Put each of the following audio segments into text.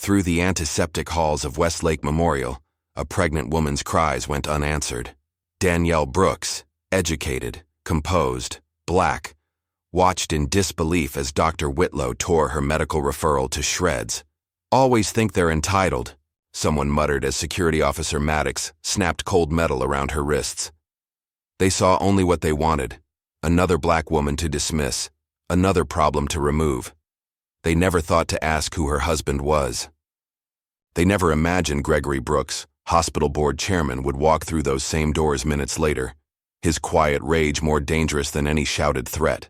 Through the antiseptic halls of Westlake Memorial, a pregnant woman's cries went unanswered. Danielle Brooks, educated, composed, black, watched in disbelief as Dr. Whitlow tore her medical referral to shreds. "Always think they're entitled," someone muttered as Security Officer Maddox snapped cold metal around her wrists. They saw only what they wanted: another black woman to dismiss, another problem to remove. They never thought to ask who her husband was. They never imagined Gregory Brooks, hospital board chairman, would walk through those same doors minutes later, his quiet rage more dangerous than any shouted threat.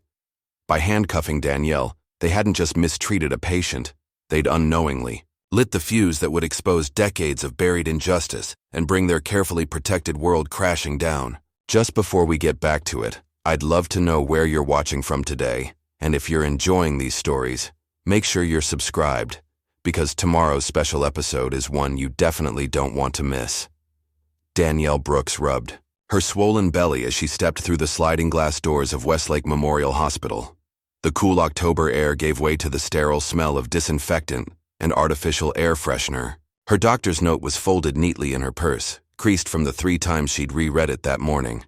By handcuffing Danielle, they hadn't just mistreated a patient, they'd unknowingly lit the fuse that would expose decades of buried injustice and bring their carefully protected world crashing down. Just before we get back to it, I'd love to know where you're watching from today, and if you're enjoying these stories, make sure you're subscribed, because tomorrow's special episode is one you definitely don't want to miss. Danielle Brooks rubbed her swollen belly as she stepped through the sliding glass doors of Westlake Memorial Hospital. The cool October air gave way to the sterile smell of disinfectant and artificial air freshener. Her doctor's note was folded neatly in her purse, creased from the 3 times she'd reread it that morning.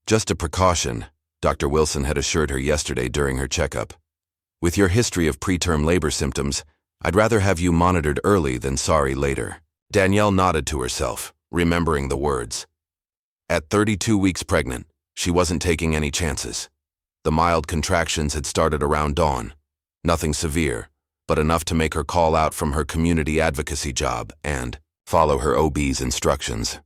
Just a precaution, Dr. Wilson had assured her yesterday during her checkup. "With your history of preterm labor symptoms, I'd rather have you monitored early than sorry later." Danielle nodded to herself, remembering the words. At 32 weeks pregnant, she wasn't taking any chances. The mild contractions had started around dawn. Nothing severe, but enough to make her call out from her community advocacy job and follow her OB's instructions.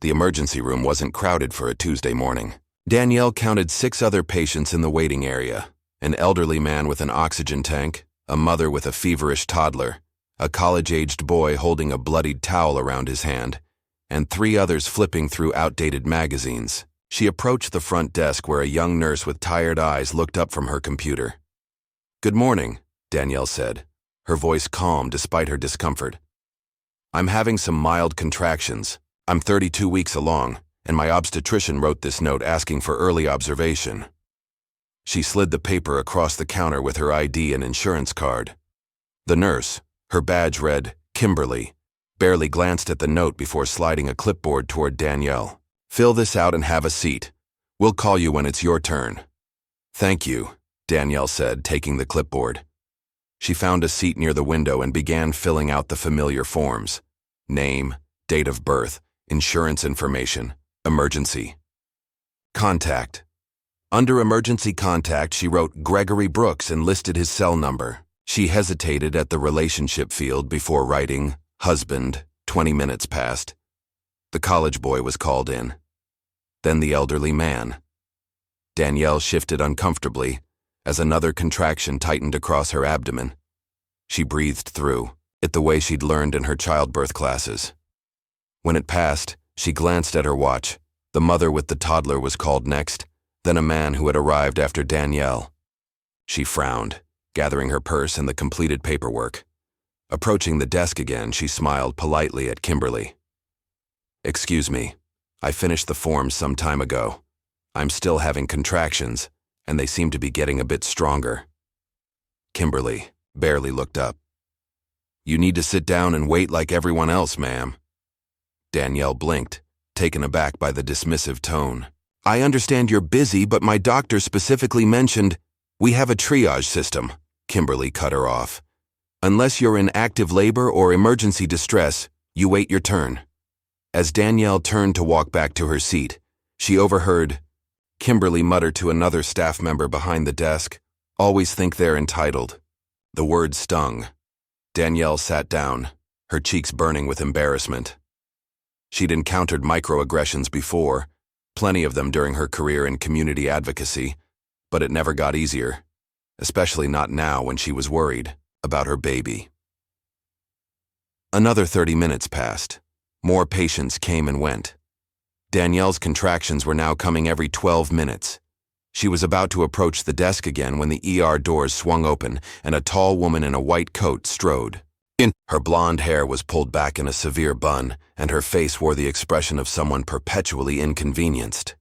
The emergency room wasn't crowded for a Tuesday morning. Danielle counted 6 other patients in the waiting area: an elderly man with an oxygen tank, a mother with a feverish toddler, a college-aged boy holding a bloodied towel around his hand, and 3 others flipping through outdated magazines. She approached the front desk where a young nurse with tired eyes looked up from her computer. "Good morning," Danielle said, her voice calm despite her discomfort. "I'm having some mild contractions. I'm 32 weeks along, and my obstetrician wrote this note asking for early observation." She slid the paper across the counter with her ID and insurance card. The nurse, her badge read Kimberly, barely glanced at the note before sliding a clipboard toward Danielle. "Fill this out and have a seat. We'll call you when it's your turn." "Thank you," Danielle said, taking the clipboard. She found a seat near the window and began filling out the familiar forms: name, date of birth, insurance information, emergency. Contact. Under emergency contact, she wrote Gregory Brooks and listed his cell number. She hesitated at the relationship field before writing husband. 20 minutes passed. The college boy was called in. Then the elderly man. Danielle shifted uncomfortably as another contraction tightened across her abdomen. She breathed through it the way she'd learned in her childbirth classes. When it passed, she glanced at her watch. The mother with the toddler was called next, then a man who had arrived after Danielle. She frowned, gathering her purse and the completed paperwork. Approaching the desk again, she smiled politely at Kimberly. "Excuse me, I finished the forms some time ago. I'm still having contractions, and they seem to be getting a bit stronger." Kimberly barely looked up. "You need to sit down and wait like everyone else, ma'am." Danielle blinked, taken aback by the dismissive tone. "I understand you're busy, but my doctor specifically mentioned—" "We have a triage system," Kimberly cut her off. "Unless you're in active labor or emergency distress, you wait your turn." As Danielle turned to walk back to her seat, she overheard Kimberly mutter to another staff member behind the desk, "Always think they're entitled." The word stung. Danielle sat down, her cheeks burning with embarrassment. She'd encountered microaggressions before, plenty of them during her career in community advocacy, but it never got easier, especially not now when she was worried about her baby. Another 30 minutes passed. More patients came and went. Danielle's contractions were now coming every 12 minutes. She was about to approach the desk again when the ER doors swung open and a tall woman in a white coat strode in. Her blonde hair was pulled back in a severe bun, and her face wore the expression of someone perpetually inconvenienced.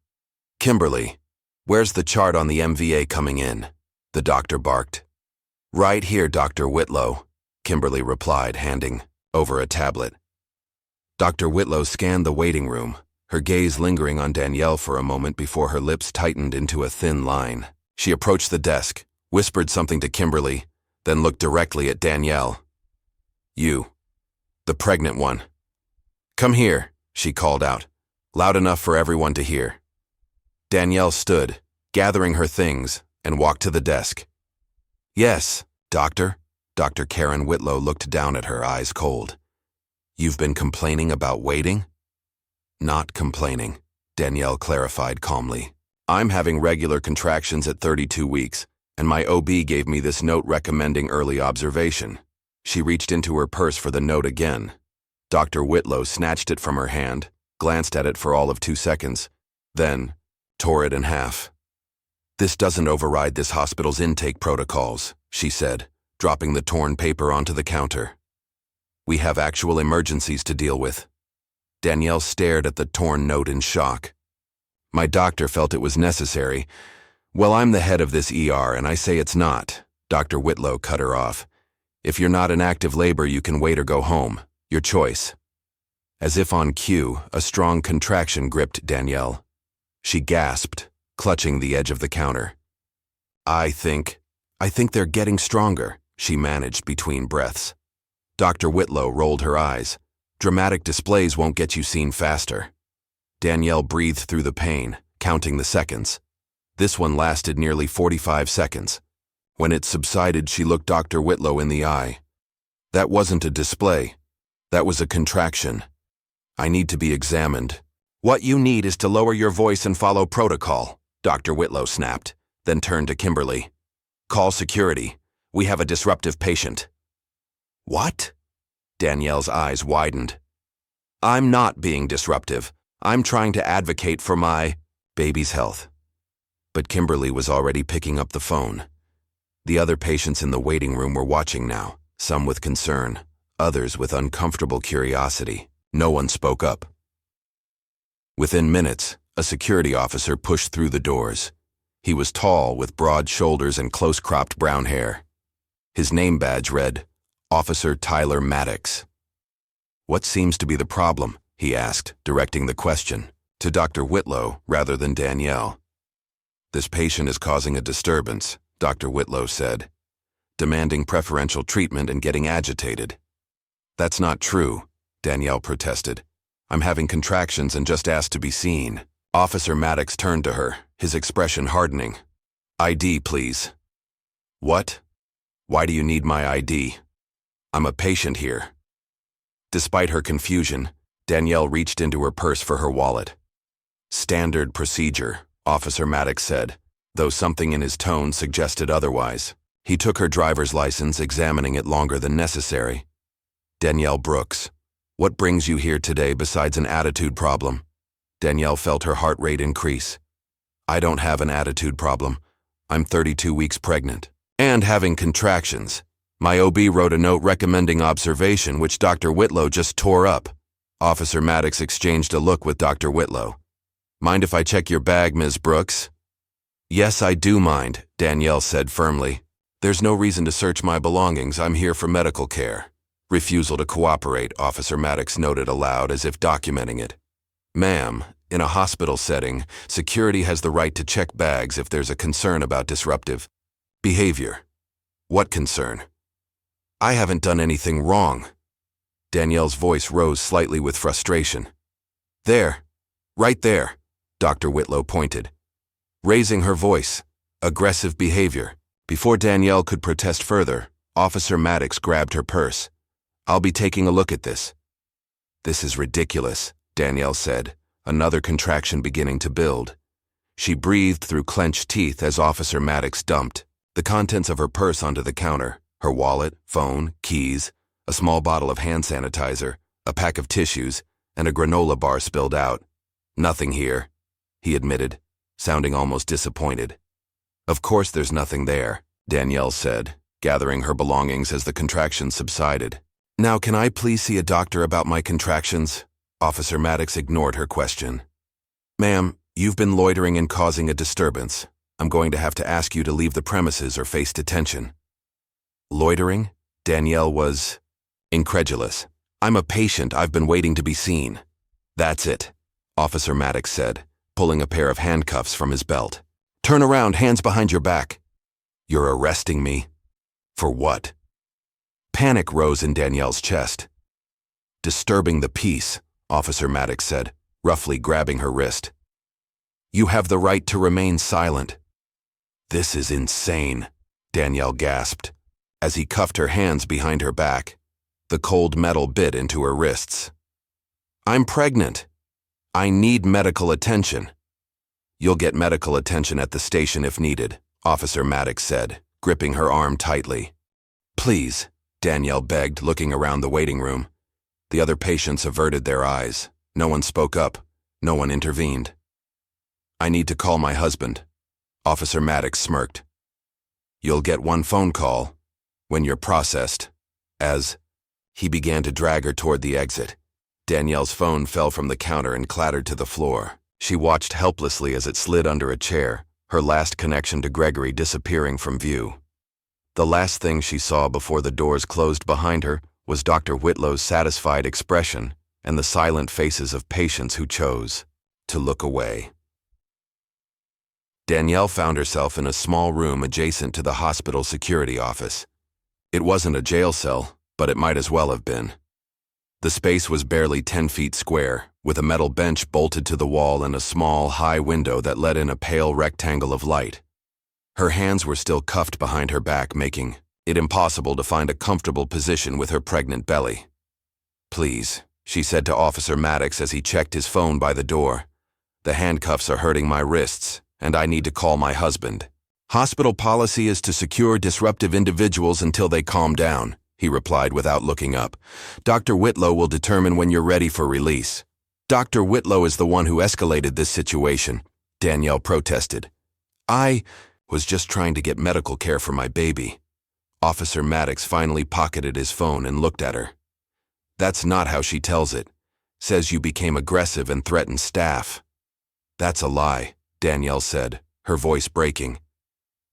"Kimberly, where's the chart on the MVA coming in?" the doctor barked. "Right here, Dr. Whitlow." Kimberly replied, handing over a tablet. Dr. Whitlow scanned the waiting room, her gaze lingering on Danielle for a moment before her lips tightened into a thin line. She approached the desk, whispered something to Kimberly, then looked directly at Danielle. "You, the pregnant one. Come here," she called out, loud enough for everyone to hear. Danielle stood, gathering her things, and walked to the desk. "Yes, doctor." Dr. Karen Whitlow looked down at her, eyes cold. "You've been complaining about waiting?" "Not complaining," Danielle clarified calmly. "I'm having regular contractions at 32 weeks, and my OB gave me this note recommending early observation." She reached into her purse for the note again. Dr. Whitlow snatched it from her hand, glanced at it for all of 2 seconds, then tore it in half. "This doesn't override this hospital's intake protocols," she said, dropping the torn paper onto the counter. "We have actual emergencies to deal with." Danielle stared at the torn note in shock. "My doctor felt it was necessary. Well, I'm the head of this ER, and I say it's not." Dr. Whitlow cut her off. "If you're not in active labor, you can wait or go home. Your choice." As if on cue, a strong contraction gripped Danielle. She gasped, clutching the edge of the counter. I think they're getting stronger," she managed between breaths. Dr. Whitlow rolled her eyes. "Dramatic displays won't get you seen faster." Danielle breathed through the pain, counting the seconds. This one lasted nearly 45 seconds. When it subsided, she looked Dr. Whitlow in the eye. "That wasn't a display. That was a contraction. I need to be examined." "What you need is to lower your voice and follow protocol," Dr. Whitlow snapped, then turned to Kimberly. "Call security. We have a disruptive patient." "What?" Danielle's eyes widened. "I'm not being disruptive. I'm trying to advocate for my baby's health." But Kimberly was already picking up the phone. The other patients in the waiting room were watching now, some with concern, others with uncomfortable curiosity. No one spoke up. Within minutes, a security officer pushed through the doors. He was tall, with broad shoulders and close-cropped brown hair. His name badge read, Officer Tyler Maddox. "What seems to be the problem?" he asked, directing the question to Dr. Whitlow rather than Danielle. "This patient is causing a disturbance," Dr. Whitlow said, "demanding preferential treatment and getting agitated." "That's not true," Danielle protested. "I'm having contractions and just asked to be seen." Officer Maddox turned to her, his expression hardening. "ID, please." "What? Why do you need my ID? I'm a patient here." Despite her confusion, Danielle reached into her purse for her wallet. "Standard procedure," Officer Maddox said, though something in his tone suggested otherwise. He took her driver's license, examining it longer than necessary. "Danielle Brooks, what brings you here today besides an attitude problem?" Danielle felt her heart rate increase. "I don't have an attitude problem. I'm 32 weeks pregnant and having contractions. My OB wrote a note recommending observation, which Dr. Whitlow just tore up." Officer Maddox exchanged a look with Dr. Whitlow. "Mind if I check your bag, Ms. Brooks?" "Yes, I do mind," Danielle said firmly. "There's no reason to search my belongings. I'm here for medical care." Refusal to cooperate, Officer Maddox noted aloud as if documenting it. "Ma'am, in a hospital setting, security has the right to check bags if there's a concern about disruptive behavior." "What concern?" "I haven't done anything wrong." Danielle's voice rose slightly with frustration. "There, right there," Dr. Whitlow pointed. Raising her voice, aggressive behavior. Before Danielle could protest further, Officer Maddox grabbed her purse. "I'll be taking a look at this." "This is ridiculous," Danielle said, another contraction beginning to build. She breathed through clenched teeth as Officer Maddox dumped the contents of her purse onto the counter, her wallet, phone, keys, a small bottle of hand sanitizer, a pack of tissues, and a granola bar spilled out. "Nothing here," he admitted, sounding almost disappointed. "Of course there's nothing there," Danielle said, gathering her belongings as the contractions subsided. "Now, can I please see a doctor about my contractions?" Officer Maddox ignored her question. "Ma'am, you've been loitering and causing a disturbance. I'm going to have to ask you to leave the premises or face detention." "Loitering?" Danielle was incredulous. "I'm a patient. I've been waiting to be seen." "That's it," Officer Maddox said, pulling a pair of handcuffs from his belt. "Turn around, hands behind your back." "You're arresting me? For what?" Panic rose in Danielle's chest. "Disturbing the peace," Officer Maddox said, roughly grabbing her wrist. "You have the right to remain silent." "This is insane," Danielle gasped, as he cuffed her hands behind her back. The cold metal bit into her wrists. "I'm pregnant. I need medical attention." "You'll get medical attention at the station if needed," Officer Maddox said, gripping her arm tightly. "Please," Danielle begged, looking around the waiting room. The other patients averted their eyes. No one spoke up. No one intervened. "I need to call my husband," Officer Maddox smirked. "You'll get one phone call when you're processed." As he began to drag her toward the exit, Danielle's phone fell from the counter and clattered to the floor. She watched helplessly as it slid under a chair, her last connection to Gregory disappearing from view. The last thing she saw before the doors closed behind her was Dr. Whitlow's satisfied expression and the silent faces of patients who chose to look away. Danielle found herself in a small room adjacent to the hospital security office. It wasn't a jail cell, but it might as well have been. The space was barely 10 feet square, with a metal bench bolted to the wall and a small, high window that let in a pale rectangle of light. Her hands were still cuffed behind her back, making it impossible to find a comfortable position with her pregnant belly. "Please," she said to Officer Maddox as he checked his phone by the door. "The handcuffs are hurting my wrists, and I need to call my husband." "Hospital policy is to secure disruptive individuals until they calm down," he replied without looking up. "Dr. Whitlow will determine when you're ready for release." "Dr. Whitlow is the one who escalated this situation," Danielle protested. "I was just trying to get medical care for my baby." Officer Maddox finally pocketed his phone and looked at her. "That's not how she tells it. Says you became aggressive and threatened staff." "That's a lie," Danielle said, her voice breaking.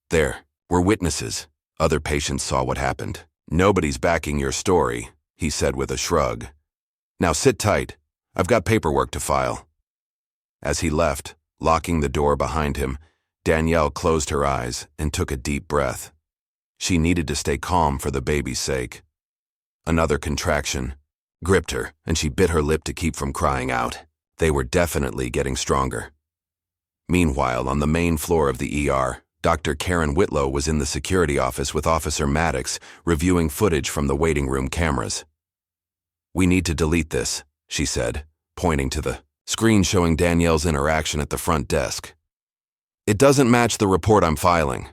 "There were witnesses. Other patients saw what happened. Nobody's backing your story," he said with a shrug. "Now sit tight. I've got paperwork to file." As he left, locking the door behind him, Danielle closed her eyes and took a deep breath. She needed to stay calm for the baby's sake. Another contraction gripped her, and she bit her lip to keep from crying out. They were definitely getting stronger. Meanwhile, on the main floor of the ER, Dr. Karen Whitlow was in the security office with Officer Maddox, reviewing footage from the waiting room cameras. "We need to delete this," she said, pointing to the screen showing Danielle's interaction at the front desk. "It doesn't match the report I'm filing."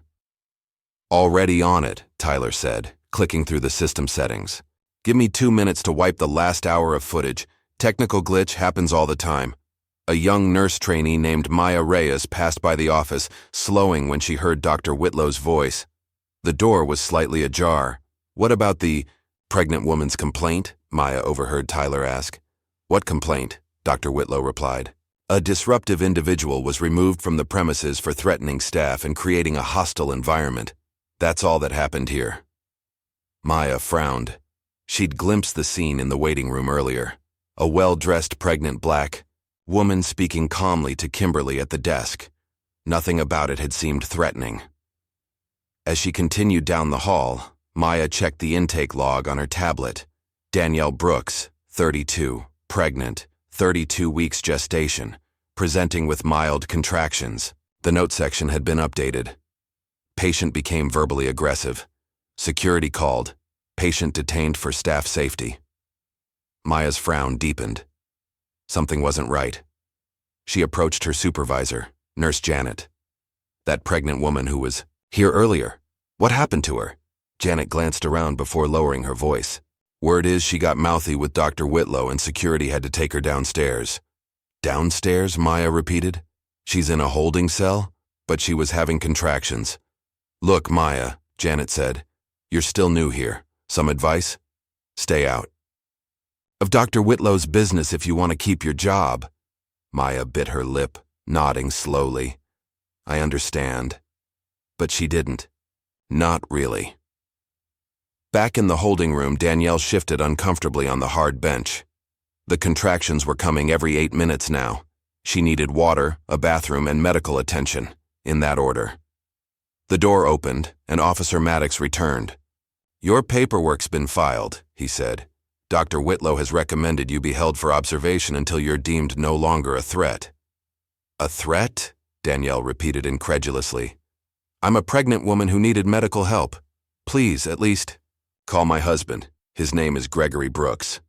"Already on it," Tyler said, clicking through the system settings. "Give me 2 minutes to wipe the last hour of footage. Technical glitch happens all the time." A young nurse trainee named Maya Reyes passed by the office, slowing when she heard Dr. Whitlow's voice. The door was slightly ajar. "What about the pregnant woman's complaint?" Maya overheard Tyler ask. "What complaint?" Dr. Whitlow replied. "A disruptive individual was removed from the premises for threatening staff and creating a hostile environment. That's all that happened here." Maya frowned. She'd glimpsed the scene in the waiting room earlier. A well-dressed pregnant black woman speaking calmly to Kimberly at the desk. Nothing about it had seemed threatening. As she continued down the hall, Maya checked the intake log on her tablet. Danielle Brooks, 32, pregnant, 32 weeks gestation, presenting with mild contractions. The note section had been updated. Patient became verbally aggressive. Security called. Patient detained for staff safety. Maya's frown deepened. Something wasn't right. She approached her supervisor, Nurse Janet. "That pregnant woman who was here earlier. What happened to her?" Janet glanced around before lowering her voice. "Word is she got mouthy with Dr. Whitlow and security had to take her downstairs." "Downstairs?" Maya repeated. "She's in a holding cell?" But she was having contractions. "Look, Maya," Janet said. "You're still new here. Some advice? Stay out of Dr. Whitlow's business if you want to keep your job." Maya bit her lip, nodding slowly. "I understand." But she didn't. Not really. Back in the holding room, Danielle shifted uncomfortably on the hard bench. The contractions were coming every 8 minutes now. She needed water, a bathroom, and medical attention, in that order. The door opened, and Officer Maddox returned. "Your paperwork's been filed," he said. "Dr. Whitlow has recommended you be held for observation until you're deemed no longer a threat." "A threat?" Danielle repeated incredulously. "I'm a pregnant woman who needed medical help. Please, at least, call my husband. His name is Gregory Brooks."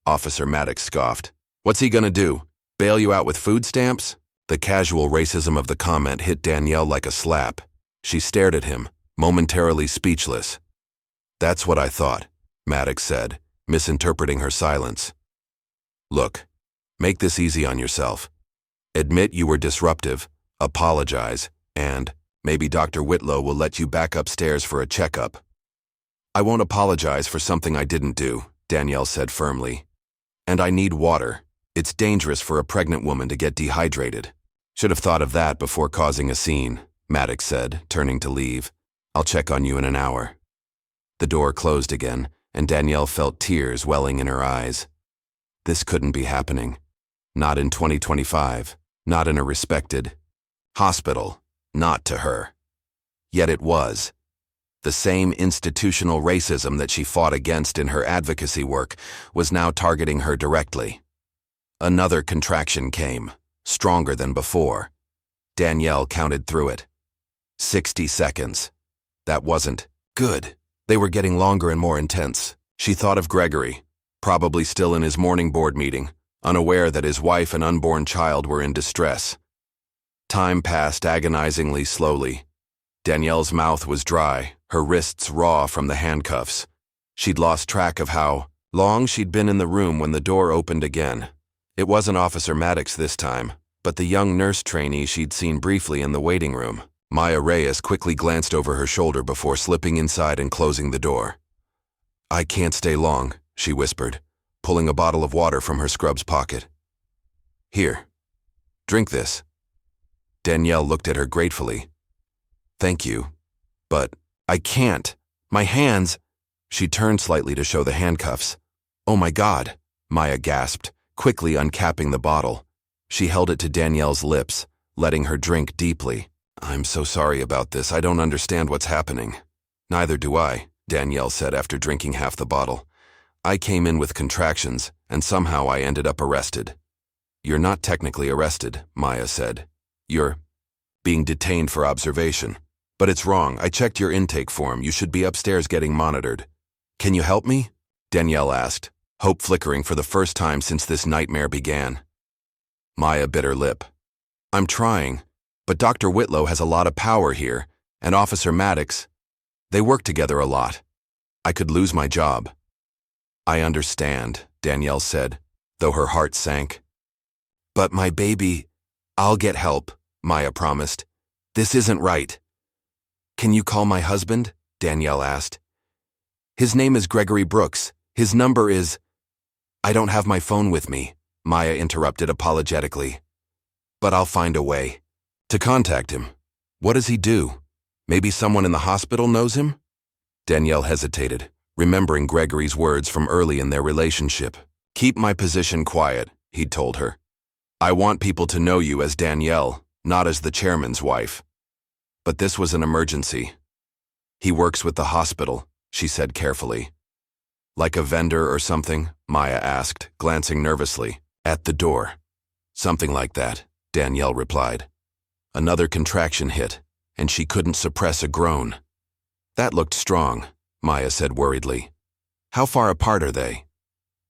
Officer Maddox scoffed. "What's he gonna do? Bail you out with food stamps?" The casual racism of the comment hit Danielle like a slap. She stared at him, momentarily speechless. "That's what I thought," Maddox said, misinterpreting her silence. "Look, make this easy on yourself. Admit you were disruptive, apologize, and maybe Dr. Whitlow will let you back upstairs for a checkup." "I won't apologize for something I didn't do," Danielle said firmly. "And I need water. It's dangerous for a pregnant woman to get dehydrated." "Should have thought of that before causing a scene," Maddox said, turning to leave. "I'll check on you in an hour." The door closed again, and Danielle felt tears welling in her eyes. This couldn't be happening. Not in 2025, not in a respected hospital, not to her. Yet it was. The same institutional racism that she fought against in her advocacy work was now targeting her directly. Another contraction came, stronger than before. Danielle counted through it. 60 seconds. That wasn't good. They were getting longer and more intense. She thought of Gregory, probably still in his morning board meeting, unaware that his wife and unborn child were in distress. Time passed agonizingly slowly. Danielle's mouth was dry, her wrists raw from the handcuffs. She'd lost track of how long she'd been in the room when the door opened again. It wasn't Officer Maddox this time, but the young nurse trainee she'd seen briefly in the waiting room. Maya Reyes quickly glanced over her shoulder before slipping inside and closing the door. "I can't stay long," she whispered, pulling a bottle of water from her scrub's pocket. "Here, drink this." Danielle looked at her gratefully. "Thank you, but I can't. My hands—" She turned slightly to show the handcuffs. "Oh my God," Maya gasped, quickly uncapping the bottle. She held it to Danielle's lips, letting her drink deeply. "I'm so sorry about this. I don't understand what's happening." "Neither do I," Danielle said after drinking half the bottle. "I came in with contractions, and somehow I ended up arrested." "You're not technically arrested," Maya said. "You're being detained for observation. But it's wrong. I checked your intake form. You should be upstairs getting monitored." "Can you help me?" Danielle asked, hope flickering for the first time since this nightmare began. Maya bit her lip. "I'm trying, but Dr. Whitlow has a lot of power here, and Officer Maddox, they work together a lot. I could lose my job." "I understand," Danielle said, though her heart sank. "But my baby—" "I'll get help," Maya promised. "This isn't right." "Can you call my husband?" Danielle asked. "His name is Gregory Brooks. His number is—" "I don't have my phone with me," Maya interrupted apologetically. "But I'll find a way to contact him. What does he do? Maybe someone in the hospital knows him?" Danielle hesitated, remembering Gregory's words from early in their relationship. "Keep my position quiet," he'd told her. "I want people to know you as Danielle, not as the chairman's wife." But this was an emergency. "He works with the hospital," she said carefully. "Like a vendor or something?" Maya asked, glancing nervously at the door. "Something like that," Danielle replied. Another contraction hit, and she couldn't suppress a groan. "That looked strong," Maya said worriedly. "How far apart are they?"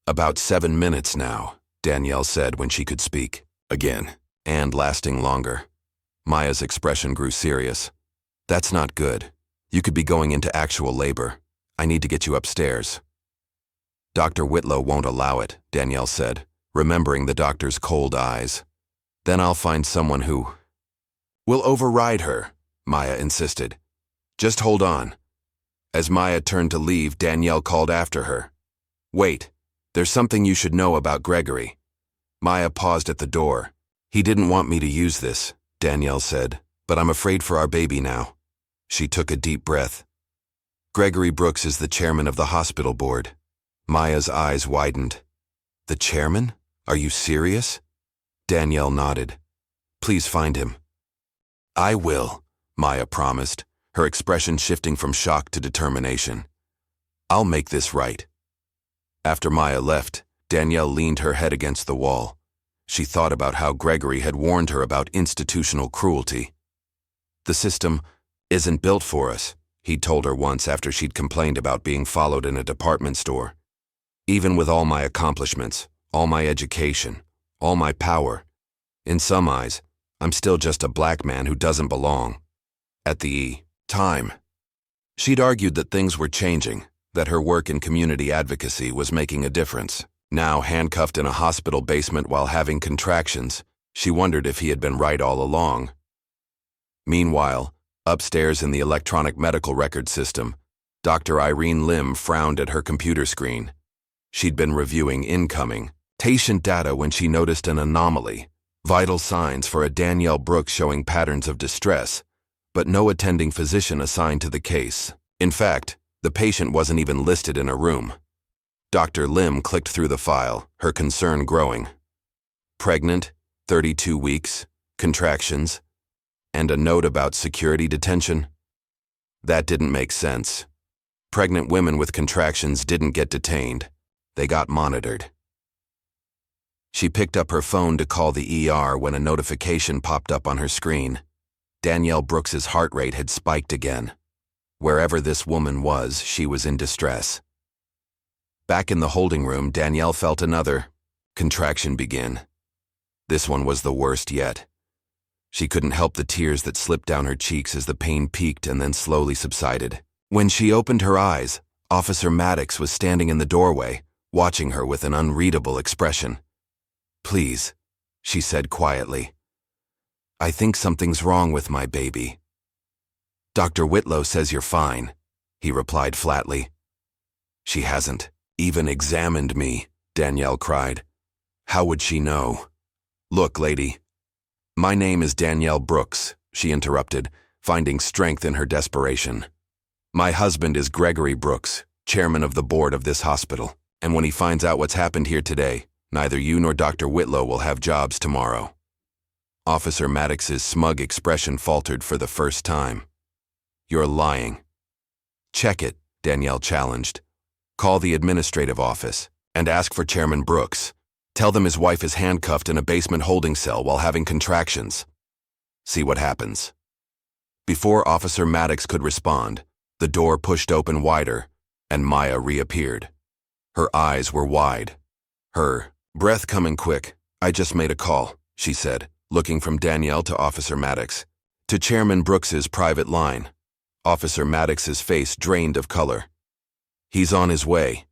"About 7 minutes now," Danielle said when she could speak. Again, and lasting longer. Maya's expression grew serious. "That's not good. You could be going into actual labor. I need to get you upstairs." "Dr. Whitlow won't allow it," Danielle said, remembering the doctor's cold eyes. "Then I'll find someone who—" "Will override her," Maya insisted. "Just hold on." As Maya turned to leave, Danielle called after her. "Wait, there's something you should know about Gregory." Maya paused at the door. "He didn't want me to use this," Danielle said, "but I'm afraid for our baby now." She took a deep breath. Gregory Brooks is the chairman of the hospital board. Maya's eyes widened. The chairman? Are you serious? Danielle nodded. Please find him. I will, Maya promised, her expression shifting from shock to determination. I'll make this right. After Maya left, Danielle leaned her head against the wall. She thought about how Gregory had warned her about institutional cruelty. The system isn't built for us, he'd told her once after she'd complained about being followed in a department store. Even with all my accomplishments, all my education, all my power, in some eyes, I'm still just a black man who doesn't belong. At the time, she'd argued that things were changing, that her work in community advocacy was making a difference. Now handcuffed in a hospital basement while having contractions, she wondered if he had been right all along. Meanwhile, upstairs in the electronic medical record system, Dr. Irene Lim frowned at her computer screen. She'd been reviewing incoming patient data when she noticed an anomaly, vital signs for a Danielle Brooks showing patterns of distress, but no attending physician assigned to the case. In fact, the patient wasn't even listed in a room. Dr. Lim clicked through the file, her concern growing. Pregnant, 32 weeks, contractions, and a note about security detention? That didn't make sense. Pregnant women with contractions didn't get detained. They got monitored. She picked up her phone to call the ER when a notification popped up on her screen. Danielle Brooks's heart rate had spiked again. Wherever this woman was, she was in distress. Back in the holding room, Danielle felt another contraction begin. This one was the worst yet. She couldn't help the tears that slipped down her cheeks as the pain peaked and then slowly subsided. When she opened her eyes, Officer Maddox was standing in the doorway, watching her with an unreadable expression. Please, she said quietly. I think something's wrong with my baby. Dr. Whitlow says you're fine, he replied flatly. She hasn't even examined me, Danielle cried. How would she know? Look, lady. My name is Danielle Brooks, she interrupted, finding strength in her desperation. My husband is Gregory Brooks, chairman of the board of this hospital, and when he finds out what's happened here today, neither you nor Dr. Whitlow will have jobs tomorrow. Officer Maddox's smug expression faltered for the first time. You're lying. Check it, Danielle challenged. Call the administrative office and ask for Chairman Brooks. Tell them his wife is handcuffed in a basement holding cell while having contractions. See what happens. Before Officer Maddox could respond, the door pushed open wider, and Maya reappeared. Her eyes were wide. Her breath coming quick. I just made a call, she said, looking from Danielle to Officer Maddox. To Chairman Brooks's private line. Officer Maddox's face drained of color. He's on his way,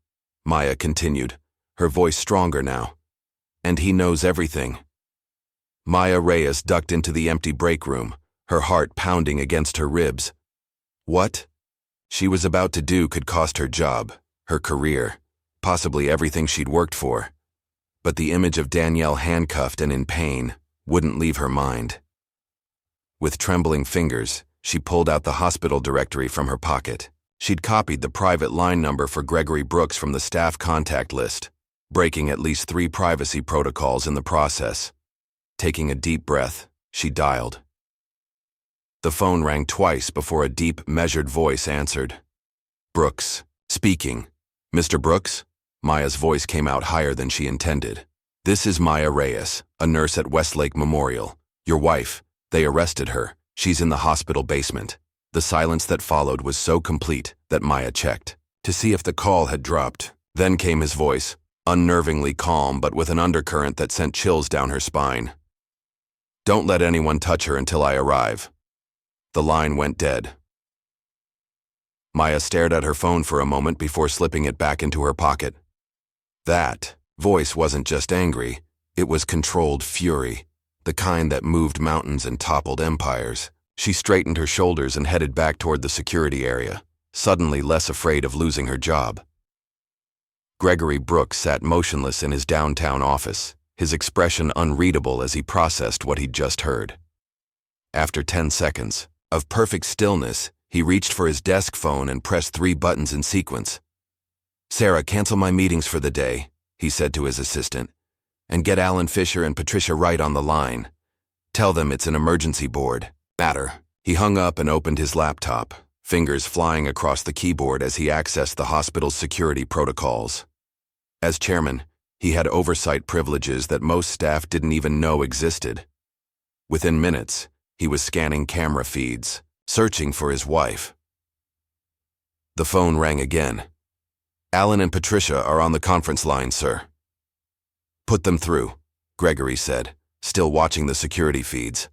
Maya continued, her voice stronger now. And he knows everything. Maya Reyes ducked into the empty break room, her heart pounding against her ribs. What she was about to do could cost her job, her career, possibly everything she'd worked for. But the image of Danielle handcuffed and in pain wouldn't leave her mind. With trembling fingers, she pulled out the hospital directory from her pocket. She'd copied the private line number for Gregory Brooks from the staff contact list, breaking at least 3 privacy protocols in the process. Taking a deep breath, she dialed. The phone rang twice before a deep, measured voice answered. Brooks, speaking. Mr. Brooks? Maya's voice came out higher than she intended. This is Maya Reyes, a nurse at Westlake Memorial. Your wife, they arrested her. She's in the hospital basement. The silence that followed was so complete that Maya checked to see if the call had dropped. Then came his voice, unnervingly calm but with an undercurrent that sent chills down her spine. Don't let anyone touch her until I arrive. The line went dead. Maya stared at her phone for a moment before slipping it back into her pocket. That voice wasn't just angry, it was controlled fury, the kind that moved mountains and toppled empires. She straightened her shoulders and headed back toward the security area, suddenly less afraid of losing her job. Gregory Brooks sat motionless in his downtown office, his expression unreadable as he processed what he'd just heard. After 10 seconds of perfect stillness, He reached for his desk phone and pressed 3 buttons in sequence. "Sarah, cancel my meetings for the day," he said to his assistant, "and get Alan Fisher and Patricia Wright on the line. Tell them it's an emergency board matter." He hung up and opened his laptop, fingers flying across the keyboard as he accessed the hospital's security protocols. As chairman, he had oversight privileges that most staff didn't even know existed. Within minutes, he was scanning camera feeds, searching for his wife. The phone rang again. "Alan and Patricia are on the conference line, sir." "Put them through," Gregory said, still watching the security feeds.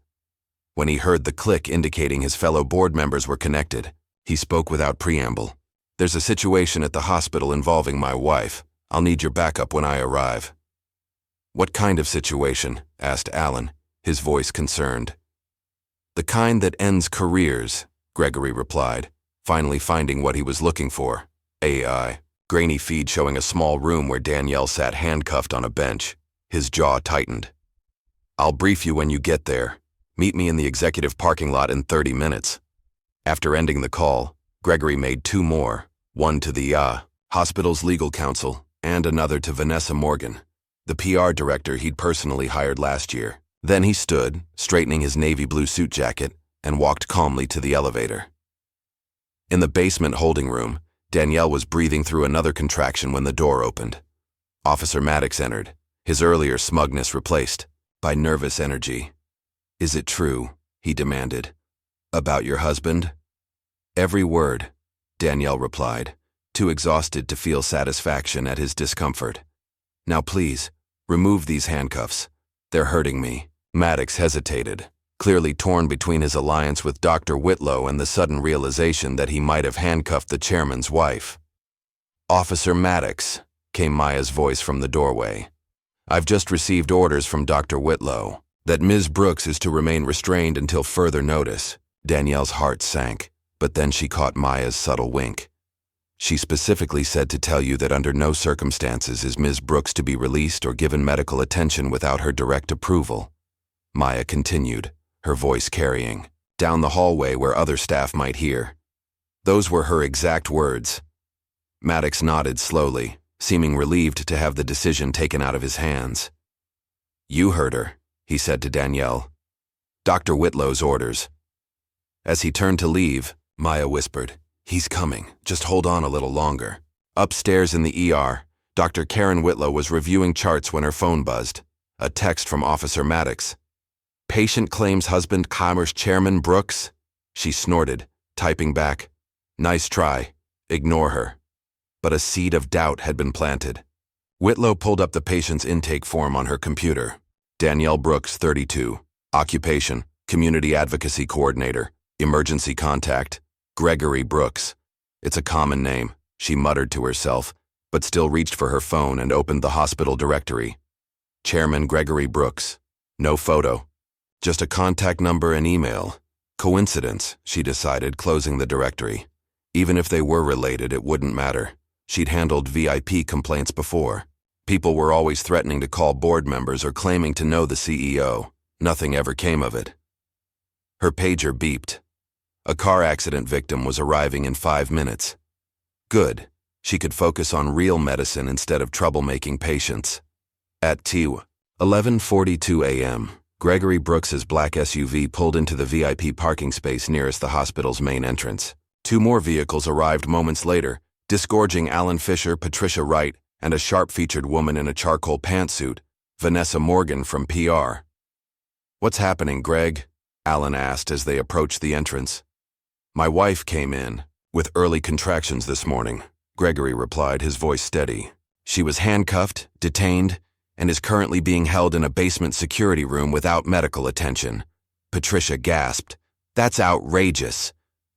When he heard the click indicating his fellow board members were connected, he spoke without preamble. "There's a situation at the hospital involving my wife. I'll need your backup when I arrive." "What kind of situation?" asked Alan, his voice concerned. "The kind that ends careers," Gregory replied, finally finding what he was looking for. AI. Grainy feed showing a small room where Danielle sat handcuffed on a bench. His jaw tightened. "I'll brief you when you get there. Meet me in the executive parking lot in 30 minutes. After ending the call, Gregory made 2 more, one to the hospital's legal counsel and another to Vanessa Morgan, the PR director he'd personally hired last year. Then he stood, straightening his navy blue suit jacket, and walked calmly to the elevator. In the basement holding room, Danielle was breathing through another contraction when the door opened. Officer Maddox entered, his earlier smugness replaced by nervous energy. "Is it true?" he demanded. "About your husband?" "Every word," Danielle replied, too exhausted to feel satisfaction at his discomfort. "Now please, remove these handcuffs. They're hurting me." Maddox hesitated, clearly torn between his alliance with Dr. Whitlow and the sudden realization that he might have handcuffed the chairman's wife. "Officer Maddox," came Maya's voice from the doorway. "I've just received orders from Dr. Whitlow that Ms. Brooks is to remain restrained until further notice." Danielle's heart sank, but then she caught Maya's subtle wink. "She specifically said to tell you that under no circumstances is Ms. Brooks to be released or given medical attention without her direct approval." Maya continued, her voice carrying, down the hallway where other staff might hear. Those were her exact words. Maddox nodded slowly, seeming relieved to have the decision taken out of his hands. "You heard her," he said to Danielle. "Dr. Whitlow's orders." As he turned to leave, Maya whispered, "He's coming. Just hold on a little longer." Upstairs in the ER, Dr. Karen Whitlow was reviewing charts when her phone buzzed. A text from Officer Maddox. "Patient claims husband Commerce Chairman Brooks." She snorted, typing back, "Nice try. Ignore her." But a seed of doubt had been planted. Whitlow pulled up the patient's intake form on her computer. Danielle Brooks, 32. Occupation, Community Advocacy Coordinator. Emergency contact, Gregory Brooks. "It's a common name," she muttered to herself, but still reached for her phone and opened the hospital directory. Chairman Gregory Brooks. No photo. Just a contact number and email. Coincidence, she decided, closing the directory. Even if they were related, it wouldn't matter. She'd handled VIP complaints before. People were always threatening to call board members or claiming to know the CEO. Nothing ever came of it. Her pager beeped. A car accident victim was arriving in 5 minutes. Good. She could focus on real medicine instead of troublemaking patients. At 11:42 a.m., Gregory Brooks's black SUV pulled into the VIP parking space nearest the hospital's main entrance. 2 more vehicles arrived moments later, disgorging Alan Fisher, Patricia Wright, and a sharp-featured woman in a charcoal pantsuit, Vanessa Morgan from PR. "What's happening, Greg?" Alan asked as they approached the entrance. "My wife came in, with early contractions this morning," Gregory replied, his voice steady. "She was handcuffed, detained, and is currently being held in a basement security room without medical attention." Patricia gasped. "That's outrageous."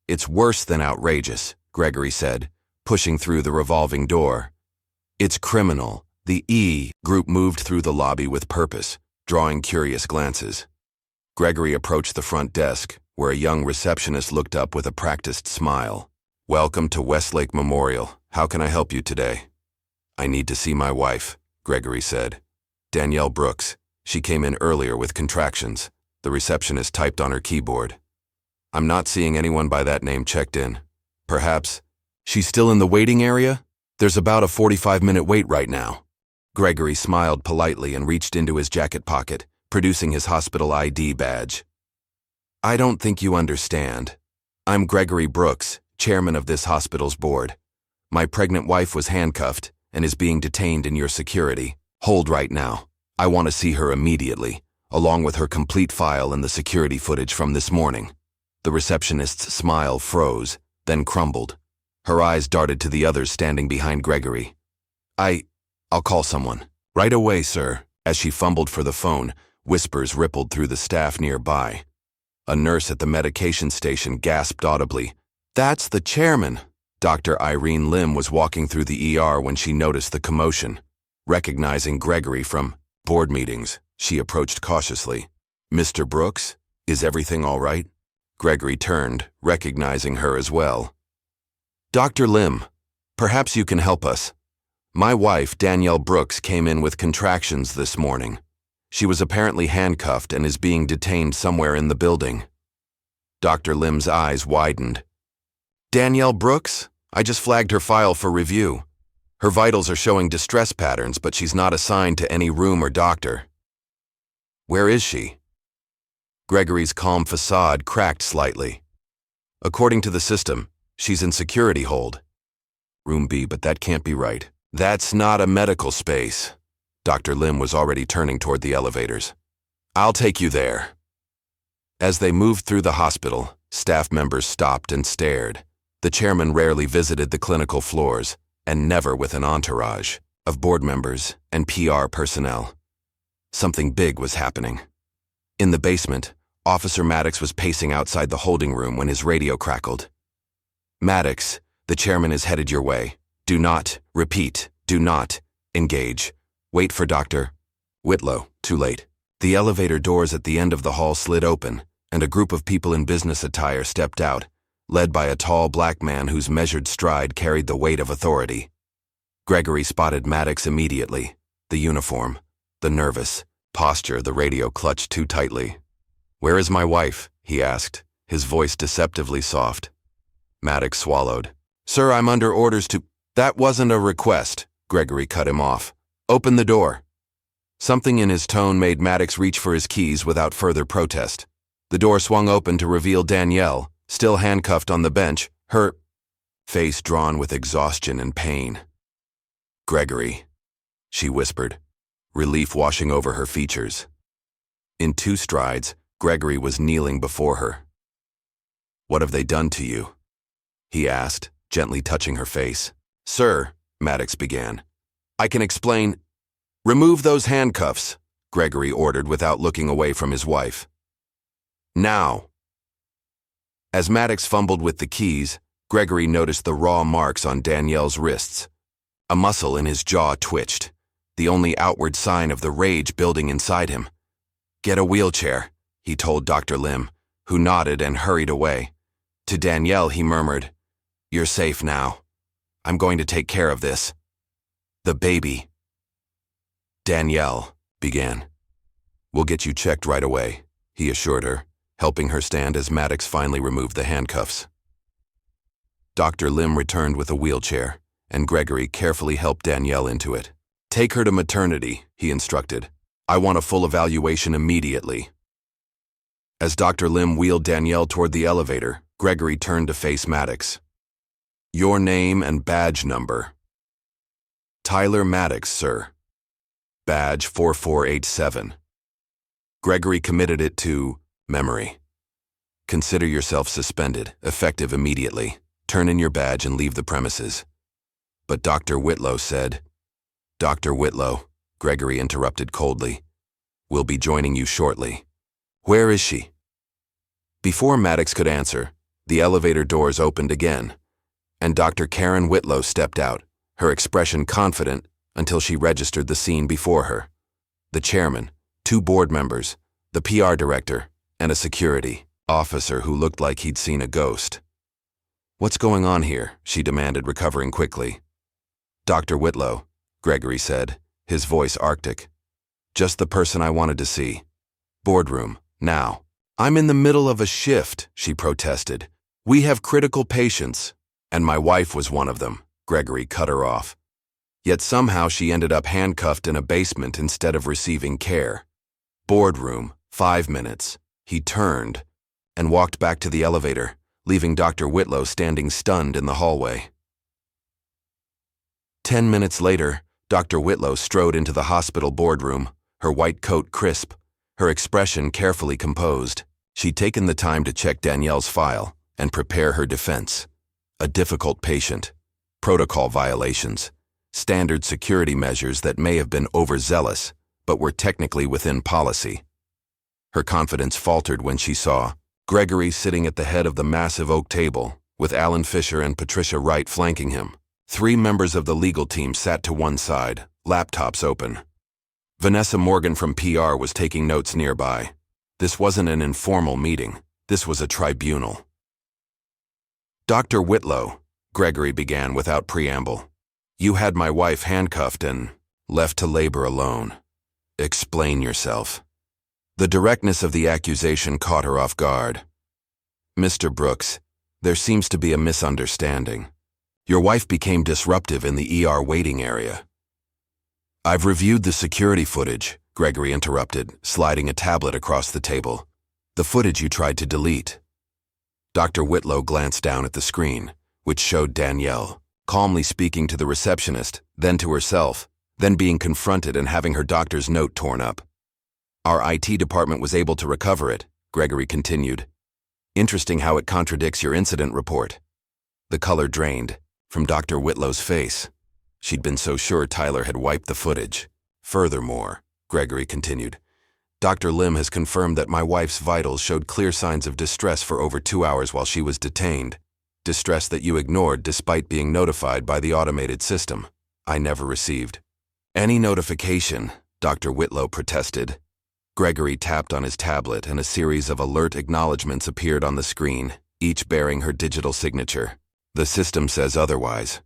"It's worse than outrageous," Gregory said, pushing through the revolving door. "It's criminal." The E group moved through the lobby with purpose, drawing curious glances. Gregory approached the front desk, where a young receptionist looked up with a practiced smile. "Welcome to Westlake Memorial. How can I help you today?" "I need to see my wife," Gregory said. "Danielle Brooks. She came in earlier with contractions." The receptionist typed on her keyboard. I'm not seeing anyone by that name checked in. Perhaps she's still in the waiting area? There's about a 45-minute wait right now. Gregory smiled politely and reached into his jacket pocket, producing his hospital ID badge. I don't think you understand. I'm Gregory Brooks, chairman of this hospital's board. My pregnant wife was handcuffed and is being detained in your security. Hold right now. I want to see her immediately, along with her complete file and the security footage from this morning. The receptionist's smile froze, then crumbled. Her eyes darted to the others standing behind Gregory. I'll call someone. Right away, sir. As she fumbled for the phone, whispers rippled through the staff nearby. A nurse at the medication station gasped audibly. That's the chairman. Dr. Irene Lim was walking through the ER when she noticed the commotion. Recognizing Gregory from board meetings, she approached cautiously. Mr. Brooks, is everything all right? Gregory turned, recognizing her as well. Dr. Lim, perhaps you can help us. My wife, Danielle Brooks, came in with contractions this morning. She was apparently handcuffed and is being detained somewhere in the building. Dr. Lim's eyes widened. Danielle Brooks? I just flagged her file for review. Her vitals are showing distress patterns, but she's not assigned to any room or doctor. Where is she? Gregory's calm facade cracked slightly. According to the system, she's in security hold. Room B, but that can't be right. That's not a medical space. Dr. Lim was already turning toward the elevators. I'll take you there. As they moved through the hospital, staff members stopped and stared. The chairman rarely visited the clinical floors, and never with an entourage of board members and PR personnel. Something big was happening. In the basement, Officer Maddox was pacing outside the holding room when his radio crackled. Maddox, the chairman is headed your way. Do not, repeat, do not, engage. Wait for Dr. Whitlow. Too late. The elevator doors at the end of the hall slid open, and a group of people in business attire stepped out, led by a tall black man whose measured stride carried the weight of authority. Gregory spotted Maddox immediately. The uniform, the nervous posture, the radio clutched too tightly. Where is my wife? He asked, his voice deceptively soft. Maddox swallowed. Sir, I'm under orders to... That wasn't a request, Gregory cut him off. Open the door. Something in his tone made Maddox reach for his keys without further protest. The door swung open to reveal Danielle, still handcuffed on the bench, her face drawn with exhaustion and pain. Gregory, she whispered, relief washing over her features. In 2 strides, Gregory was kneeling before her. What have they done to you? He asked, gently touching her face. Sir, Maddox began. I can explain. Remove those handcuffs, Gregory ordered without looking away from his wife. Now. As Maddox fumbled with the keys, Gregory noticed the raw marks on Danielle's wrists. A muscle in his jaw twitched, the only outward sign of the rage building inside him. Get a wheelchair, he told Dr. Lim, who nodded and hurried away. To Danielle, he murmured, You're safe now. I'm going to take care of this. The baby. Danielle began. We'll get you checked right away, he assured her, helping her stand as Maddox finally removed the handcuffs. Dr. Lim returned with a wheelchair, and Gregory carefully helped Danielle into it. Take her to maternity, he instructed. I want a full evaluation immediately. As Dr. Lim wheeled Danielle toward the elevator, Gregory turned to face Maddox. Your name and badge number. Tyler Maddox, sir. Badge 4487. Gregory committed it to memory. Consider yourself suspended, effective immediately. Turn in your badge and leave the premises. But Dr. Whitlow said, Dr. Whitlow, Gregory interrupted coldly. We'll be joining you shortly. Where is she? Before Maddox could answer, the elevator doors opened again, and Dr. Karen Whitlow stepped out, her expression confident until she registered the scene before her. The chairman, 2 board members, the PR director, and a security officer who looked like he'd seen a ghost. What's going on here? She demanded, recovering quickly. Dr. Whitlow, Gregory said, his voice arctic. Just the person I wanted to see. Boardroom, now. "I'm in the middle of a shift," she protested. "We have critical patients." "And my wife was one of them," Gregory cut her off. Yet somehow she ended up handcuffed in a basement instead of receiving care. Boardroom, 5 minutes. He turned and walked back to the elevator, leaving Dr. Whitlow standing stunned in the hallway. 10 minutes later, Dr. Whitlow strode into the hospital boardroom, her white coat crisp, her expression carefully composed. She'd taken the time to check Danielle's file and prepare her defense. A difficult patient, protocol violations, standard security measures that may have been overzealous, but were technically within policy. Her confidence faltered when she saw Gregory sitting at the head of the massive oak table, with Alan Fisher and Patricia Wright flanking him. 3 members of the legal team sat to one side, laptops open. Vanessa Morgan from PR was taking notes nearby. This wasn't an informal meeting. This was a tribunal. "Dr. Whitlow," Gregory began without preamble, "you had my wife handcuffed and left to labor alone. Explain yourself." The directness of the accusation caught her off guard. "Mr. Brooks, there seems to be a misunderstanding. Your wife became disruptive in the ER waiting area." "I've reviewed the security footage," Gregory interrupted, sliding a tablet across the table. "The footage you tried to delete." Dr. Whitlow glanced down at the screen, which showed Danielle, calmly speaking to the receptionist, then to herself, then being confronted and having her doctor's note torn up. "Our IT department was able to recover it," Gregory continued. "Interesting how it contradicts your incident report." The color drained from Dr. Whitlow's face. She'd been so sure Tyler had wiped the footage. "Furthermore," Gregory continued, "Dr. Lim has confirmed that my wife's vitals showed clear signs of distress for over 2 hours while she was detained. Distress that you ignored despite being notified by the automated system. I never received any notification," Dr. Whitlow protested. Gregory tapped on his tablet and a series of alert acknowledgments appeared on the screen, each bearing her digital signature. "The system says otherwise."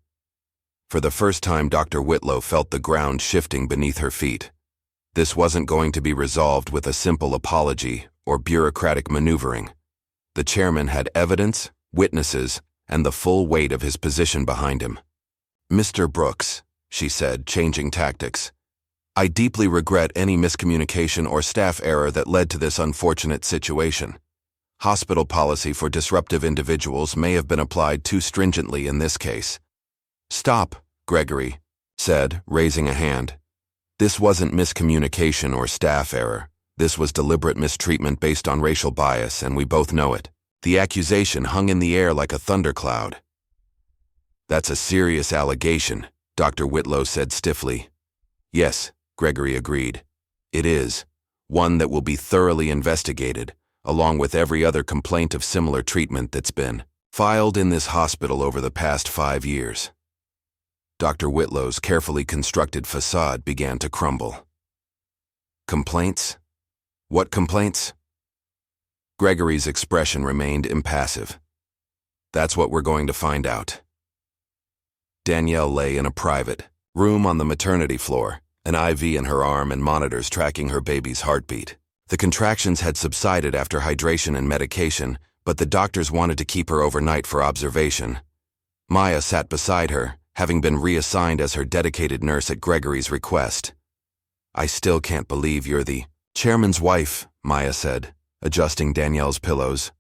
For the first time, Dr. Whitlow felt the ground shifting beneath her feet. This wasn't going to be resolved with a simple apology or bureaucratic maneuvering. The chairman had evidence, witnesses, and the full weight of his position behind him. "Mr. Brooks," she said, changing tactics, "I deeply regret any miscommunication or staff error that led to this unfortunate situation. Hospital policy for disruptive individuals may have been applied too stringently in this case." "Stop," Gregory said, raising a hand. "This wasn't miscommunication or staff error. This was deliberate mistreatment based on racial bias, and we both know it." The accusation hung in the air like a thundercloud. "That's a serious allegation," Dr. Whitlow said stiffly. "Yes," Gregory agreed. "It is. One that will be thoroughly investigated, along with every other complaint of similar treatment that's been filed in this hospital over the past 5 years. Dr. Whitlow's carefully constructed facade began to crumble. "Complaints? What complaints?" Gregory's expression remained impassive. "That's what we're going to find out." Danielle lay in a private room on the maternity floor, an IV in her arm and monitors tracking her baby's heartbeat. The contractions had subsided after hydration and medication, but the doctors wanted to keep her overnight for observation. Maya sat beside her, having been reassigned as her dedicated nurse at Gregory's request. "I still can't believe you're the chairman's wife," Maya said, adjusting Danielle's pillows.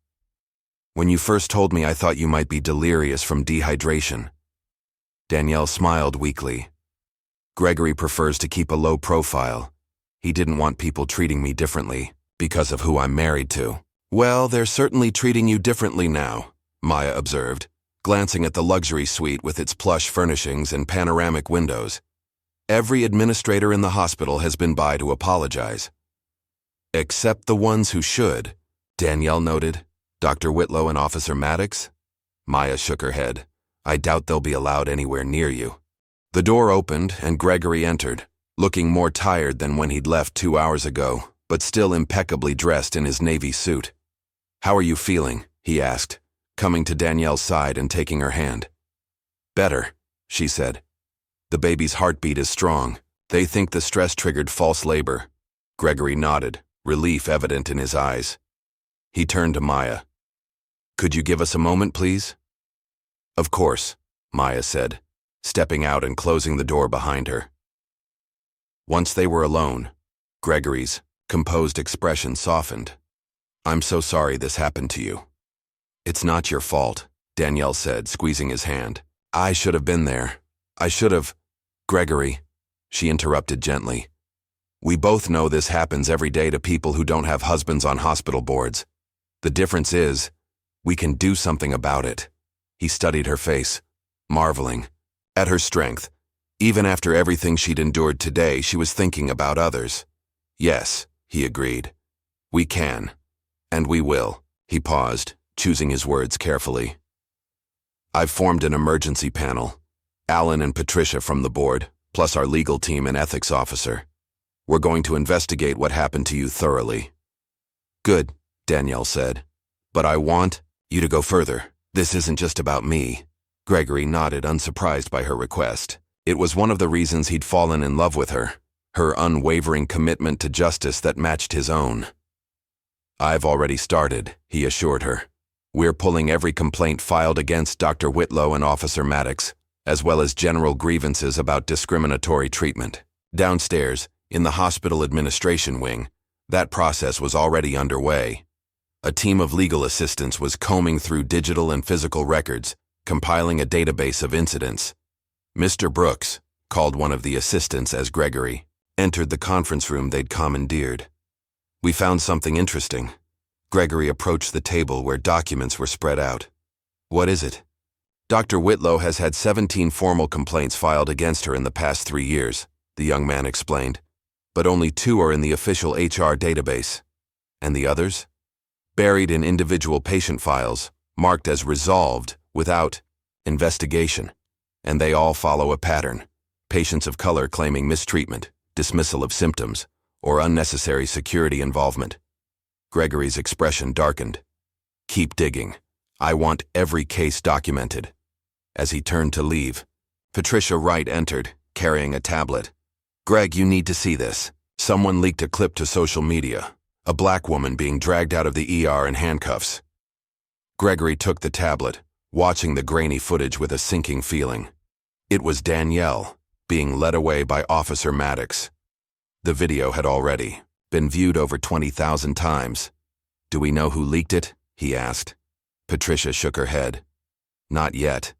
"When you first told me, I thought you might be delirious from dehydration." Danielle smiled weakly. "Gregory prefers to keep a low profile. He didn't want people treating me differently because of who I'm married to." "Well, they're certainly treating you differently now," Maya observed, glancing at the luxury suite with its plush furnishings and panoramic windows. "Every administrator in the hospital has been by to apologize." "Except the ones who should," Danielle noted. "Dr. Whitlow and Officer Maddox?" Maya shook her head. "I doubt they'll be allowed anywhere near you." The door opened and Gregory entered, looking more tired than when he'd left 2 hours ago, but still impeccably dressed in his navy suit. "How are you feeling?" he asked, coming to Danielle's side and taking her hand. "Better," she said. "The baby's heartbeat is strong. They think the stress triggered false labor." Gregory nodded, relief evident in his eyes. He turned to Maya. "Could you give us a moment, please?" "Of course," Maya said, stepping out and closing the door behind her. Once they were alone, Gregory's composed expression softened. "I'm so sorry this happened to you." "It's not your fault," Danielle said, squeezing his hand. "I should have been there. I should have—" "Gregory," she interrupted gently. "We both know this happens every day to people who don't have husbands on hospital boards. The difference is, we can do something about it." He studied her face, marveling at her strength. Even after everything she'd endured today, she was thinking about others. "Yes," he agreed. "We can. And we will." He paused, choosing his words carefully. "I've formed an emergency panel. Alan and Patricia from the board, plus our legal team and ethics officer. We're going to investigate what happened to you thoroughly." "Good," Danielle said. "But I want you to go further. This isn't just about me." Gregory nodded, unsurprised by her request. It was one of the reasons he'd fallen in love with her, her unwavering commitment to justice that matched his own. "I've already started," he assured her. "We're pulling every complaint filed against Dr. Whitlow and Officer Maddox, as well as general grievances about discriminatory treatment. Downstairs, in the hospital administration wing, that process was already underway. A team of legal assistants was combing through digital and physical records, compiling a database of incidents. Mr. Brooks, called one of the assistants as Gregory, entered the conference room they'd commandeered. "We found something interesting." Gregory approached the table where documents were spread out. "What is it?" "Dr. Whitlow has had 17 formal complaints filed against her in the past 3 years, the young man explained. But only 2 are in the official HR database. And the others? Buried in individual patient files, marked as resolved without investigation. And they all follow a pattern. Patients of color claiming mistreatment, dismissal of symptoms, or unnecessary security involvement." Gregory's expression darkened. "Keep digging. I want every case documented." As he turned to leave, Patricia Wright entered, carrying a tablet. "Greg, you need to see this. Someone leaked a clip to social media. A black woman being dragged out of the ER in handcuffs." Gregory took the tablet, watching the grainy footage with a sinking feeling. It was Danielle, being led away by Officer Maddox. The video had already been viewed over 20,000 times. "Do we know who leaked it?" he asked. Patricia shook her head. "Not yet,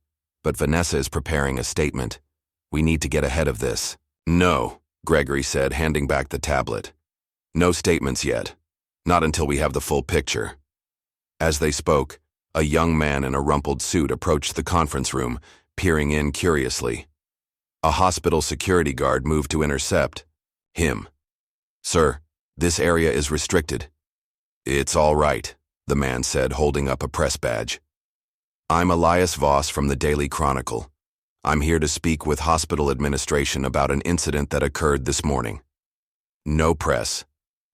but Vanessa is preparing a statement. We need to get ahead of this." "No," Gregory said, handing back the tablet. "No statements yet. Not until we have the full picture." As they spoke, a young man in a rumpled suit approached the conference room, peering in curiously. A hospital security guard moved to intercept him. "Sir, this area is restricted." "It's all right," the man said, holding up a press badge. "I'm Elias Voss from the Daily Chronicle. I'm here to speak with hospital administration about an incident that occurred this morning." "No press,"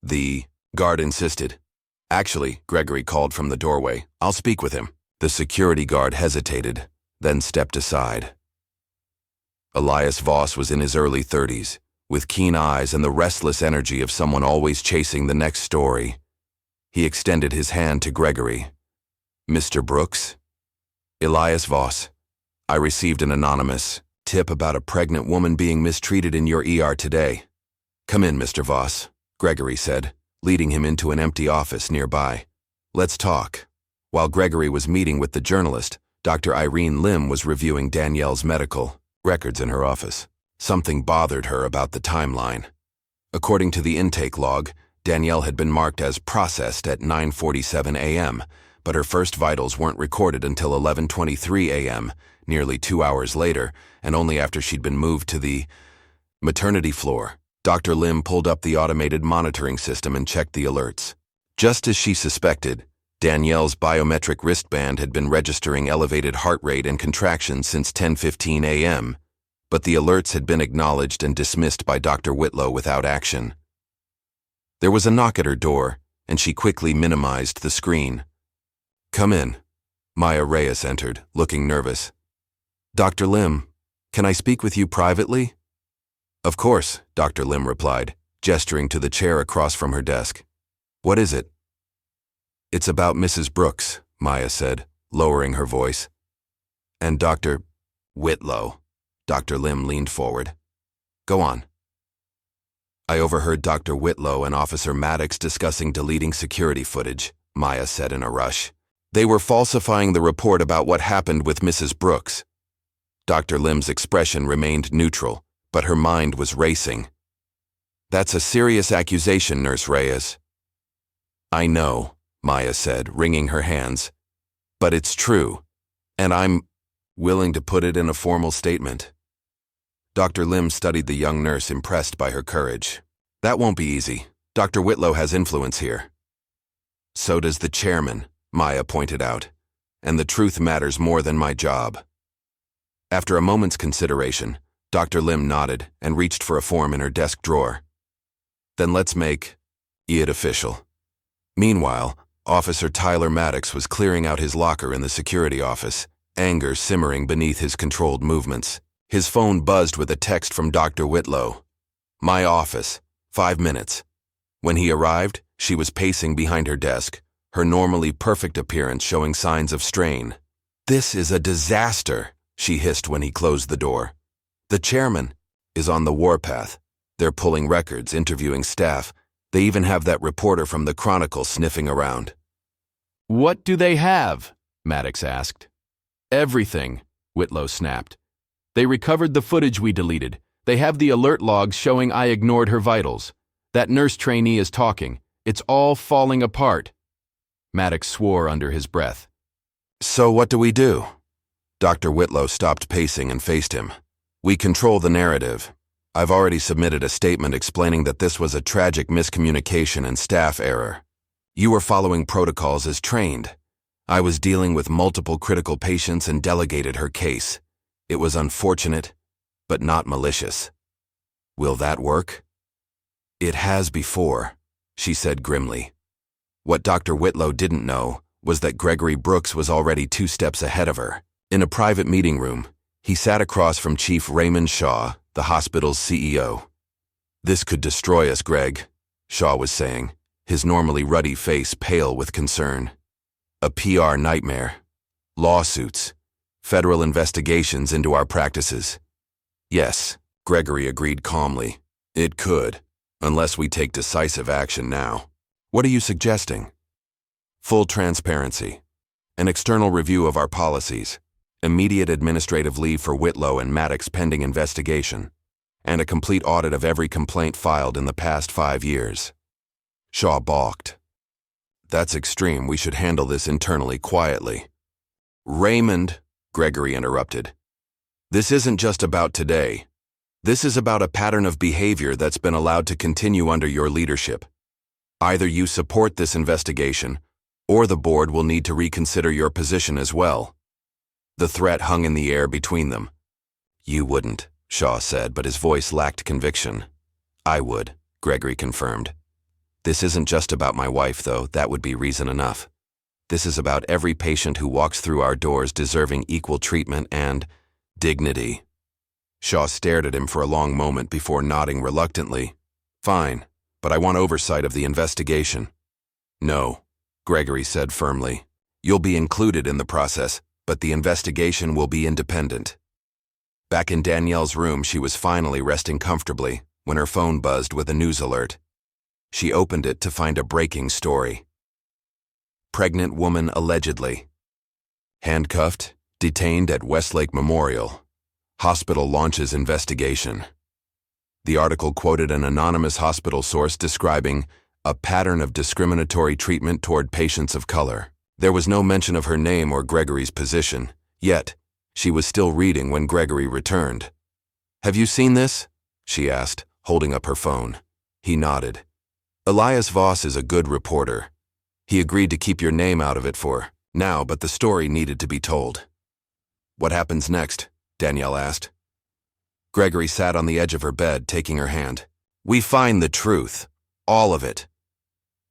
the guard insisted. "Actually," Gregory called from the doorway, "I'll speak with him." The security guard hesitated, then stepped aside. Elias Voss was in his early 30s, with keen eyes and the restless energy of someone always chasing the next story. He extended his hand to Gregory. "Mr. Brooks?" "Elias Voss. I received an anonymous tip about a pregnant woman being mistreated in your ER today." "Come in, Mr. Voss," Gregory said, leading him into an empty office nearby. "Let's talk." While Gregory was meeting with the journalist, Dr. Irene Lim was reviewing Danielle's medical records in her office. Something bothered her about the timeline. According to the intake log, Danielle had been marked as processed at 9:47 a.m., but her first vitals weren't recorded until 11:23 a.m., nearly 2 hours later, and only after she'd been moved to the maternity floor. Dr. Lim pulled up the automated monitoring system and checked the alerts. Just as she suspected, Danielle's biometric wristband had been registering elevated heart rate and contractions since 10:15 a.m., but the alerts had been acknowledged and dismissed by Dr. Whitlow without action. There was a knock at her door, and she quickly minimized the screen. "Come in." Maya Reyes entered, looking nervous. "Dr. Lim, can I speak with you privately?" "Of course," Dr. Lim replied, gesturing to the chair across from her desk. "What is it?" It's about Mrs. Brooks, Maya said, lowering her voice. And Dr. Whitlow. Dr. Lim leaned forward. Go on. I overheard Dr. Whitlow and Officer Maddox discussing deleting security footage, Maya said in a rush. They were falsifying the report about what happened with Mrs. Brooks. Dr. Lim's expression remained neutral, but her mind was racing. That's a serious accusation, Nurse Reyes. I know, Maya said, wringing her hands. But it's true, and I'm willing to put it in a formal statement. Dr. Lim studied the young nurse, impressed by her courage. That won't be easy. Dr. Whitlow has influence here. So does the chairman, Maya pointed out, and the truth matters more than my job. After a moment's consideration, Dr. Lim nodded and reached for a form in her desk drawer. Then let's make it official. Meanwhile, Officer Tyler Maddox was clearing out his locker in the security office, anger simmering beneath his controlled movements. His phone buzzed with a text from Dr. Whitlow. My office, 5 minutes. When he arrived, she was pacing behind her desk, her normally perfect appearance showing signs of strain. This is a disaster, she hissed when he closed the door. The chairman is on the warpath. They're pulling records, interviewing staff. They even have that reporter from the Chronicle sniffing around. What do they have? Maddox asked. Everything, Whitlow snapped. They recovered the footage we deleted. They have the alert logs showing I ignored her vitals. That nurse trainee is talking. It's all falling apart. Maddox swore under his breath. So what do we do? Dr. Whitlow stopped pacing and faced him. We control the narrative. I've already submitted a statement explaining that this was a tragic miscommunication and staff error. You were following protocols as trained. I was dealing with multiple critical patients and delegated her case. It was unfortunate, but not malicious. Will that work? It has before, she said grimly. What Dr. Whitlow didn't know was that Gregory Brooks was already 2 steps ahead of her. In a private meeting room, he sat across from Chief Raymond Shaw, the hospital's CEO. This could destroy us, Greg, Shaw was saying, his normally ruddy face pale with concern. A PR nightmare. Lawsuits. Federal investigations into our practices. Yes, Gregory agreed calmly. It could, unless we take decisive action now. What are you suggesting? Full transparency. An external review of our policies. Immediate administrative leave for Whitlow and Maddox pending investigation. And a complete audit of every complaint filed in the past 5 years. Shaw balked. That's extreme. We should handle this internally quietly. Raymond, Gregory interrupted. This isn't just about today. This is about a pattern of behavior that's been allowed to continue under your leadership. Either you support this investigation, or the board will need to reconsider your position as well. The threat hung in the air between them. You wouldn't, Shaw said, but his voice lacked conviction. I would, Gregory confirmed. This isn't just about my wife, though. That would be reason enough. This is about every patient who walks through our doors deserving equal treatment and dignity. Shaw stared at him for a long moment before nodding reluctantly. Fine, but I want oversight of the investigation. No, Gregory said firmly. You'll be included in the process, but the investigation will be independent. Back in Danielle's room, she was finally resting comfortably when her phone buzzed with a news alert. She opened it to find a breaking story. Pregnant woman allegedly. Handcuffed, detained at Westlake Memorial. Hospital launches investigation. The article quoted an anonymous hospital source describing a pattern of discriminatory treatment toward patients of color. There was no mention of her name or Gregory's position, yet she was still reading when Gregory returned. Have you seen this? She asked, holding up her phone. He nodded. Elias Voss is a good reporter. He agreed to keep your name out of it for now, but the story needed to be told. What happens next? Danielle asked. Gregory sat on the edge of her bed, taking her hand. We find the truth. All of it.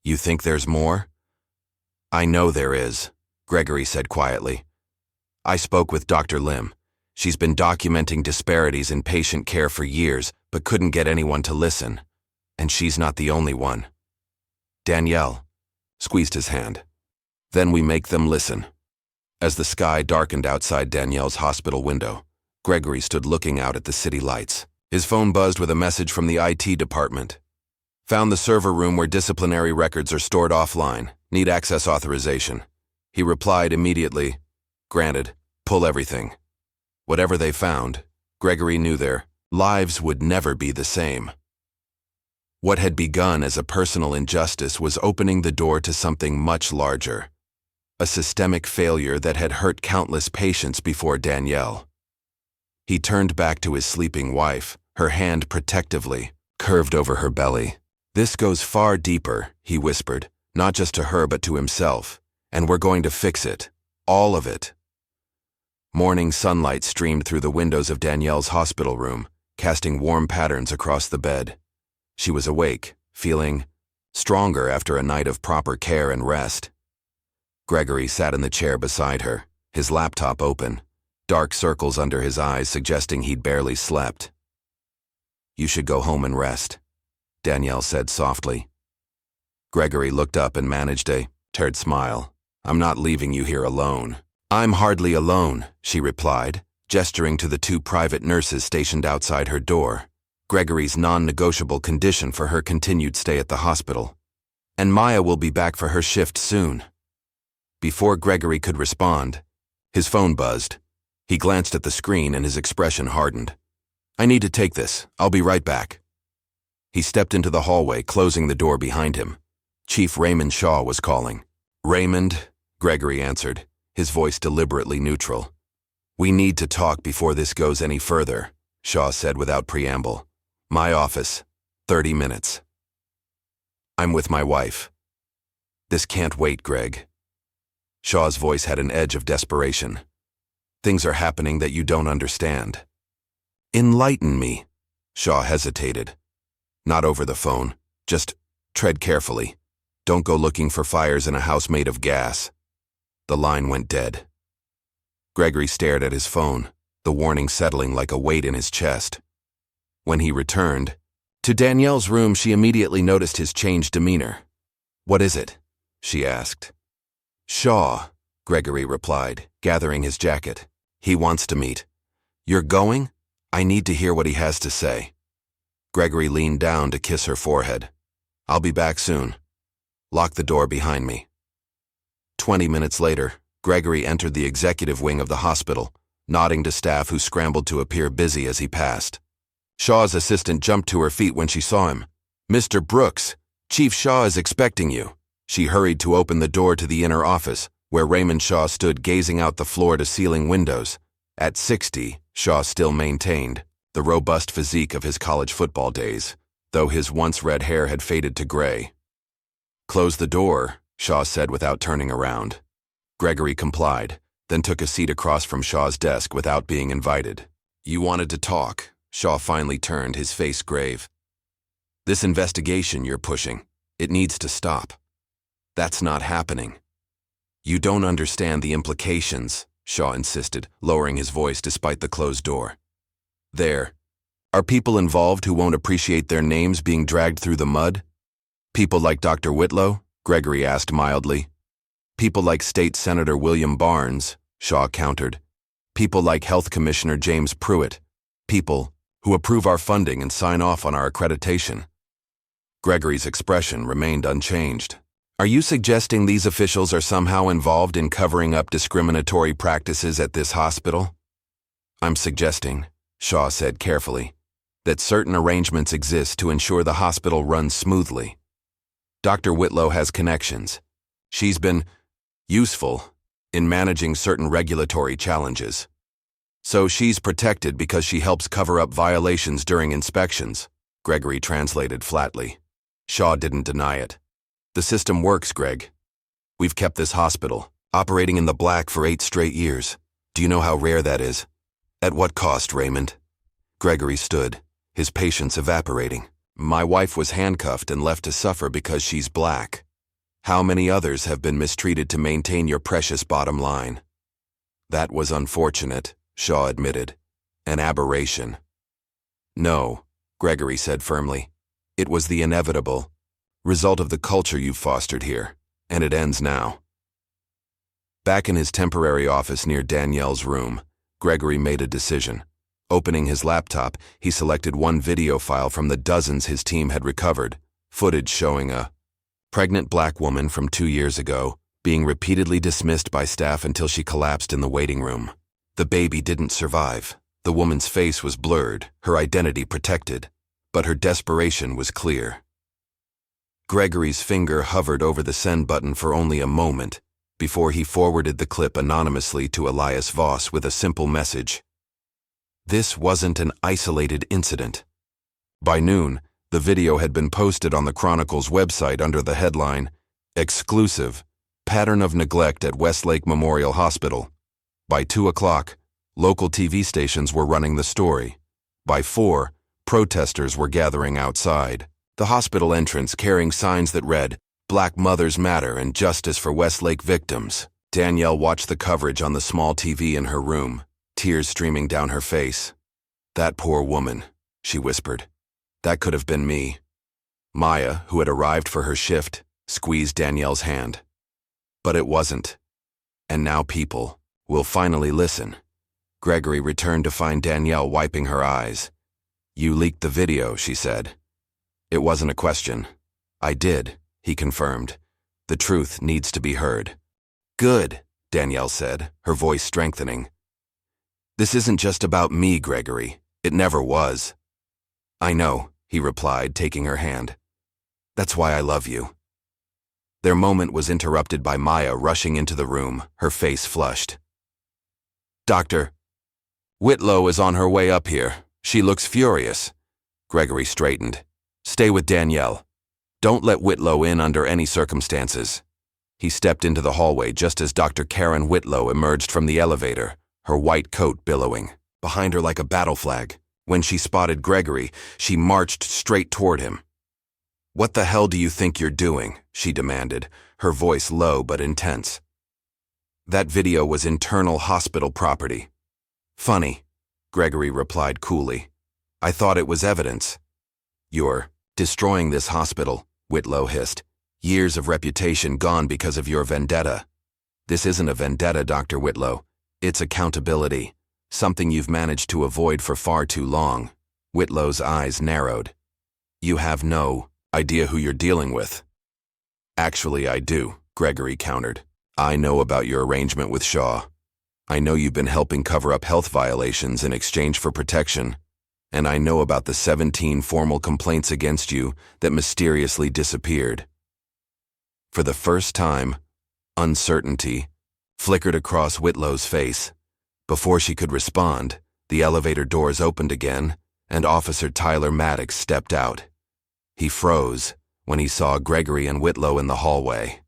You think there's more? I know there is, Gregory said quietly. I spoke with Dr. Lim. She's been documenting disparities in patient care for years, but couldn't get anyone to listen. And she's not the only one. Danielle squeezed his hand. Then we make them listen. As the sky darkened outside Danielle's hospital window, Gregory stood looking out at the city lights. His phone buzzed with a message from the IT department. Found the server room where disciplinary records are stored offline. Need access authorization. He replied immediately, "Granted, pull everything." Whatever they found, Gregory knew their lives would never be the same. What had begun as a personal injustice was opening the door to something much larger. A systemic failure that had hurt countless patients before Danielle. He turned back to his sleeping wife, her hand protectively curved over her belly. "This goes far deeper," he whispered, not just to her but to himself, "and we're going to fix it. All of it." Morning sunlight streamed through the windows of Danielle's hospital room, casting warm patterns across the bed. She was awake, feeling stronger after a night of proper care and rest. Gregory sat in the chair beside her, his laptop open, dark circles under his eyes suggesting he'd barely slept. "You should go home and rest," Danielle said softly. Gregory looked up and managed a tired smile. "I'm not leaving you here alone." "I'm hardly alone," she replied, gesturing to the 2 private nurses stationed outside her door, Gregory's non-negotiable condition for her continued stay at the hospital. "And Maya will be back for her shift soon." Before Gregory could respond, his phone buzzed. He glanced at the screen and his expression hardened. "I need to take this. I'll be right back." He stepped into the hallway, closing the door behind him. Chief Raymond Shaw was calling. "Raymond," Gregory answered, his voice deliberately neutral. "We need to talk before this goes any further," Shaw said without preamble. "My office, 30 minutes. I'm with my wife." "This can't wait, Greg." Shaw's voice had an edge of desperation. "Things are happening that you don't understand." "Enlighten me." Shaw hesitated. "Not over the phone. Just tread carefully. Don't go looking for fires in a house made of gas." The line went dead. Gregory stared at his phone, the warning settling like a weight in his chest. When he returned to Danielle's room, she immediately noticed his changed demeanor. "What is it?" she asked. "Shaw," Gregory replied, gathering his jacket. "He wants to meet." "You're going? I need to hear what he has to say." Gregory leaned down to kiss her forehead. "I'll be back soon. Lock the door behind me." 20 minutes later, Gregory entered the executive wing of the hospital, nodding to staff who scrambled to appear busy as he passed. Shaw's assistant jumped to her feet when she saw him. "Mr. Brooks, Chief Shaw is expecting you." She hurried to open the door to the inner office, where Raymond Shaw stood gazing out the floor-to-ceiling windows. At 60, Shaw still maintained the robust physique of his college football days, though his once red hair had faded to gray. "Close the door," Shaw said without turning around. Gregory complied, then took a seat across from Shaw's desk without being invited. "You wanted to talk," Shaw finally turned, his face grave. "This investigation you're pushing, it needs to stop. That's not happening." "You don't understand the implications," Shaw insisted, lowering his voice despite the closed door. "There are people involved who won't appreciate their names being dragged through the mud? People like Dr. Whitlow?" Gregory asked mildly. "People like State Senator William Barnes," Shaw countered. "People like Health Commissioner James Pruitt. People who approve our funding and sign off on our accreditation." Gregory's expression remained unchanged. "Are you suggesting these officials are somehow involved in covering up discriminatory practices at this hospital?" "I'm suggesting," Shaw said carefully, "that certain arrangements exist to ensure the hospital runs smoothly. Dr. Whitlow has connections. She's been useful in managing certain regulatory challenges. So she's protected because she helps cover up violations during inspections," Gregory translated flatly. Shaw didn't deny it. "The system works, Greg. We've kept this hospital operating in the black for 8 straight years. Do you know how rare that is? At what cost, Raymond?" Gregory stood, his patience evaporating. "My wife was handcuffed and left to suffer because she's black. How many others have been mistreated to maintain your precious bottom line?" "That was unfortunate," Shaw admitted. "An aberration." "No," Gregory said firmly. "It was the inevitable result of the culture you've fostered here, and it ends now." Back in his temporary office near Danielle's room, Gregory made a decision. Opening his laptop, he selected one video file from the dozens his team had recovered, footage showing a pregnant black woman from 2 years ago being repeatedly dismissed by staff until she collapsed in the waiting room. The baby didn't survive. The woman's face was blurred, her identity protected, but her desperation was clear. Gregory's finger hovered over the send button for only a moment before he forwarded the clip anonymously to Elias Voss with a simple message. This wasn't an isolated incident. By noon, the video had been posted on the Chronicle's website under the headline, "Exclusive, Pattern of Neglect at Westlake Memorial Hospital." By 2 o'clock, local TV stations were running the story. By 4, protesters were gathering outside the hospital entrance carrying signs that read, "Black Mothers Matter and Justice for Westlake Victims." Danielle watched the coverage on the small TV in her room, tears streaming down her face. "That poor woman," she whispered. "That could have been me." Maya, who had arrived for her shift, squeezed Danielle's hand. But it wasn't. And now people will finally listen. Gregory returned to find Danielle wiping her eyes. "You leaked the video," she said. "It wasn't a question." "I did," he confirmed. "The truth needs to be heard." "Good," Danielle said, her voice strengthening. "This isn't just about me, Gregory. It never was." "I know," he replied, taking her hand. "That's why I love you." Their moment was interrupted by Maya rushing into the room, her face flushed. "Doctor, Whitlow is on her way up here. She looks furious." Gregory straightened. "Stay with Danielle. Don't let Whitlow in under any circumstances." He stepped into the hallway just as Dr. Karen Whitlow emerged from the elevator, her white coat billowing, behind her like a battle flag. When she spotted Gregory, she marched straight toward him. "What the hell do you think you're doing?" she demanded, her voice low but intense. "That video was internal hospital property." "Funny," Gregory replied coolly. "I thought it was evidence." "You're destroying this hospital," Whitlow hissed. "Years of reputation gone because of your vendetta." "This isn't a vendetta, Dr. Whitlow. It's accountability. Something you've managed to avoid for far too long." Whitlow's eyes narrowed. "You have no idea who you're dealing with." "Actually, I do," Gregory countered. "I know about your arrangement with Shaw. I know you've been helping cover up health violations in exchange for protection. And I know about the 17 formal complaints against you that mysteriously disappeared." For the first time, uncertainty flickered across Whitlow's face. Before she could respond, the elevator doors opened again, and Officer Tyler Maddox stepped out. He froze when he saw Gregory and Whitlow in the hallway.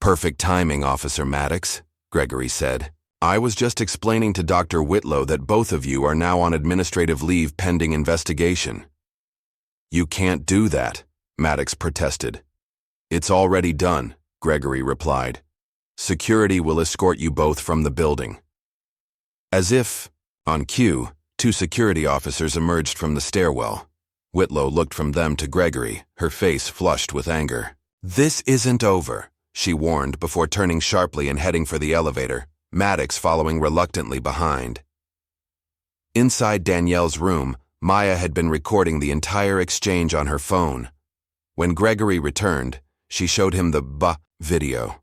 "Perfect timing, Officer Maddox," Gregory said. "I was just explaining to Dr. Whitlow that both of you are now on administrative leave pending investigation." "You can't do that," Maddox protested. "It's already done," Gregory replied. "Security will escort you both from the building." As if, on cue, 2 security officers emerged from the stairwell. Whitlow looked from them to Gregory, her face flushed with anger. "This isn't over," she warned before turning sharply and heading for the elevator, Maddox following reluctantly behind. Inside Danielle's room, Maya had been recording the entire exchange on her phone. When Gregory returned, she showed him the video.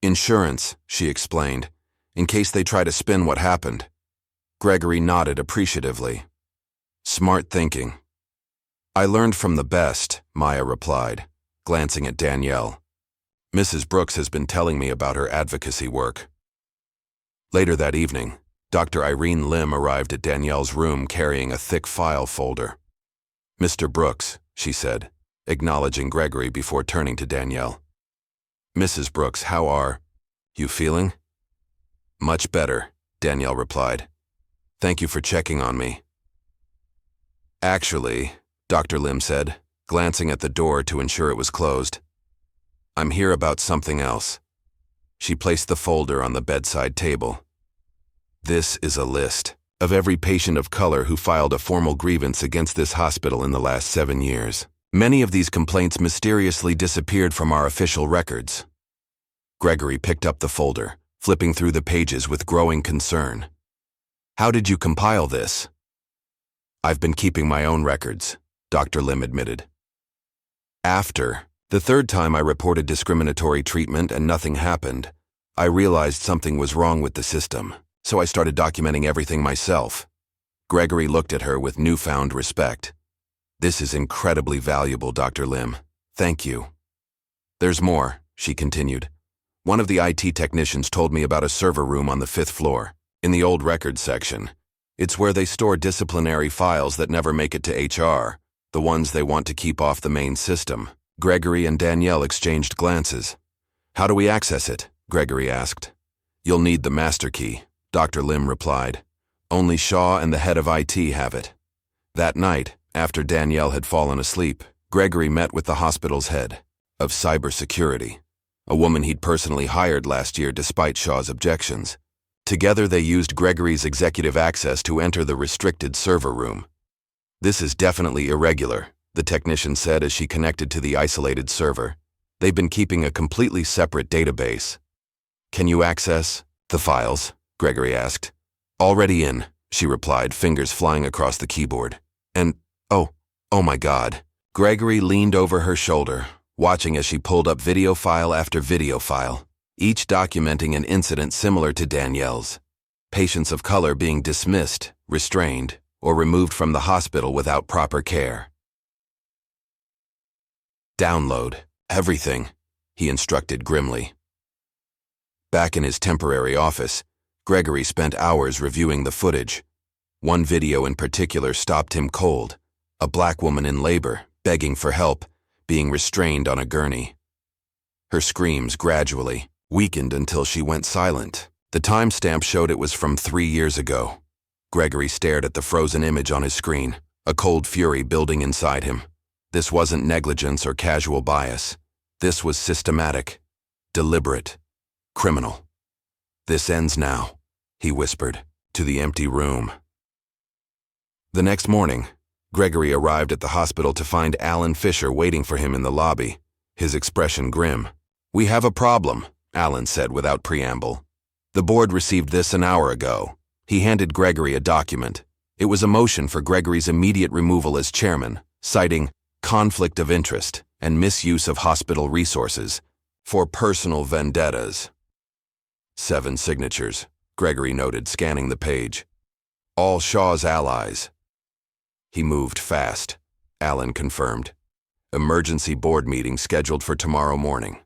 "Insurance," she explained, "in case they try to spin what happened." Gregory nodded appreciatively. "Smart thinking." "I learned from the best," Maya replied, glancing at Danielle. "Mrs. Brooks has been telling me about her advocacy work." Later that evening, Dr. Irene Lim arrived at Danielle's room carrying a thick file folder. "Mr. Brooks," she said, acknowledging Gregory before turning to Danielle. "Mrs. Brooks, how are you feeling?" "Much better," Danielle replied. "Thank you for checking on me." "Actually," Dr. Lim said, glancing at the door to ensure it was closed, "I'm here about something else." She placed the folder on the bedside table. "This is a list of every patient of color who filed a formal grievance against this hospital in the last 7 years. Many of these complaints mysteriously disappeared from our official records." Gregory picked up the folder, flipping through the pages with growing concern. How did you compile this? I've been keeping my own records, Dr. Lim admitted. After the third time I reported discriminatory treatment and nothing happened, I realized something was wrong with the system, so I started documenting everything myself. Gregory looked at her with newfound respect. This is incredibly valuable, Dr. Lim. Thank you. There's more, she continued. One of the IT technicians told me about a server room on the 5th floor, in the old records section. It's where they store disciplinary files that never make it to HR, the ones they want to keep off the main system. Gregory and Danielle exchanged glances. How do we access it? Gregory asked. You'll need the master key, Dr. Lim replied. Only Shaw and the head of IT have it. That night, after Danielle had fallen asleep, Gregory met with the hospital's head of cybersecurity, a woman he'd personally hired last year despite Shaw's objections. Together they used Gregory's executive access to enter the restricted server room. This is definitely irregular, the technician said as she connected to the isolated server. They've been keeping a completely separate database. Can you access the files? Gregory asked. Already in, she replied, fingers flying across the keyboard. And, oh my God. Gregory leaned over her shoulder, watching as she pulled up video file after video file, each documenting an incident similar to Danielle's. Patients of color being dismissed, restrained, or removed from the hospital without proper care. Download everything, he instructed grimly. Back in his temporary office, Gregory spent hours reviewing the footage. One video in particular stopped him cold. A black woman in labor, begging for help, being restrained on a gurney. Her screams gradually weakened until she went silent. The timestamp showed it was from 3 years ago. Gregory stared at the frozen image on his screen, a cold fury building inside him. This wasn't negligence or casual bias. This was systematic, deliberate, criminal. This ends now, he whispered, to the empty room. The next morning, Gregory arrived at the hospital to find Alan Fisher waiting for him in the lobby, his expression grim. We have a problem, Alan said without preamble. The board received this an hour ago. He handed Gregory a document. It was a motion for Gregory's immediate removal as chairman, citing conflict of interest and misuse of hospital resources for personal vendettas. 7 signatures, Gregory noted, scanning the page. All Shaw's allies. He moved fast, Alan confirmed. Emergency board meeting scheduled for tomorrow morning.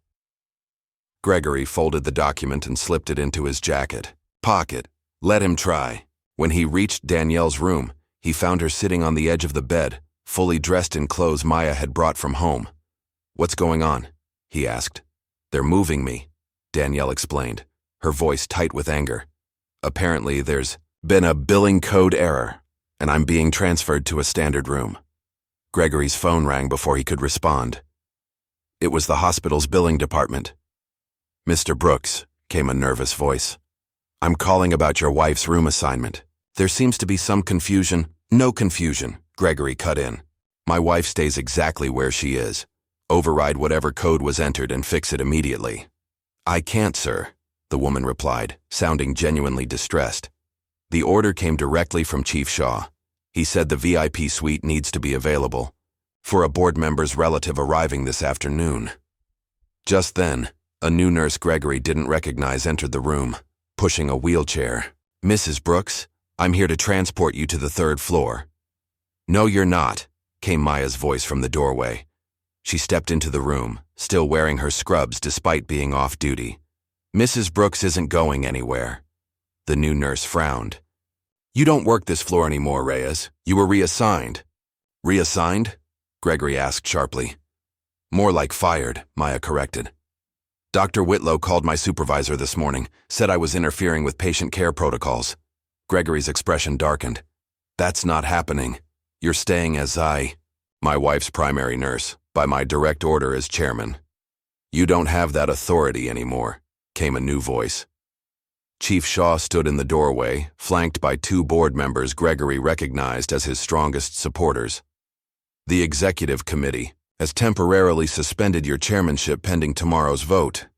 Gregory folded the document and slipped it into his jacket pocket. Let him try. When he reached Danielle's room, he found her sitting on the edge of the bed, fully dressed in clothes Maya had brought from home. What's going on? He asked. They're moving me, Danielle explained, her voice tight with anger. Apparently there's been a billing code error, and I'm being transferred to a standard room. Gregory's phone rang before he could respond. It was the hospital's billing department. Mr. Brooks, came a nervous voice. I'm calling about your wife's room assignment. There seems to be some confusion. No confusion, Gregory cut in. My wife stays exactly where she is. Override whatever code was entered and fix it immediately. I can't, sir, the woman replied, sounding genuinely distressed. The order came directly from Chief Shaw. He said the VIP suite needs to be available for a board member's relative arriving this afternoon. Just then, a new nurse Gregory didn't recognize entered the room, pushing a wheelchair. Mrs. Brooks, I'm here to transport you to the 3rd floor. No, you're not, came Maya's voice from the doorway. She stepped into the room, still wearing her scrubs despite being off duty. Mrs. Brooks isn't going anywhere. The new nurse frowned. You don't work this floor anymore, Reyes. You were reassigned. Reassigned? Gregory asked sharply. More like fired, Maya corrected. Dr. Whitlow called my supervisor this morning, said I was interfering with patient care protocols. Gregory's expression darkened. That's not happening. You're staying as my wife's primary nurse, by my direct order as chairman. You don't have that authority anymore, came a new voice. Chief Shaw stood in the doorway, flanked by 2 board members Gregory recognized as his strongest supporters. The executive committee has temporarily suspended your chairmanship pending tomorrow's vote.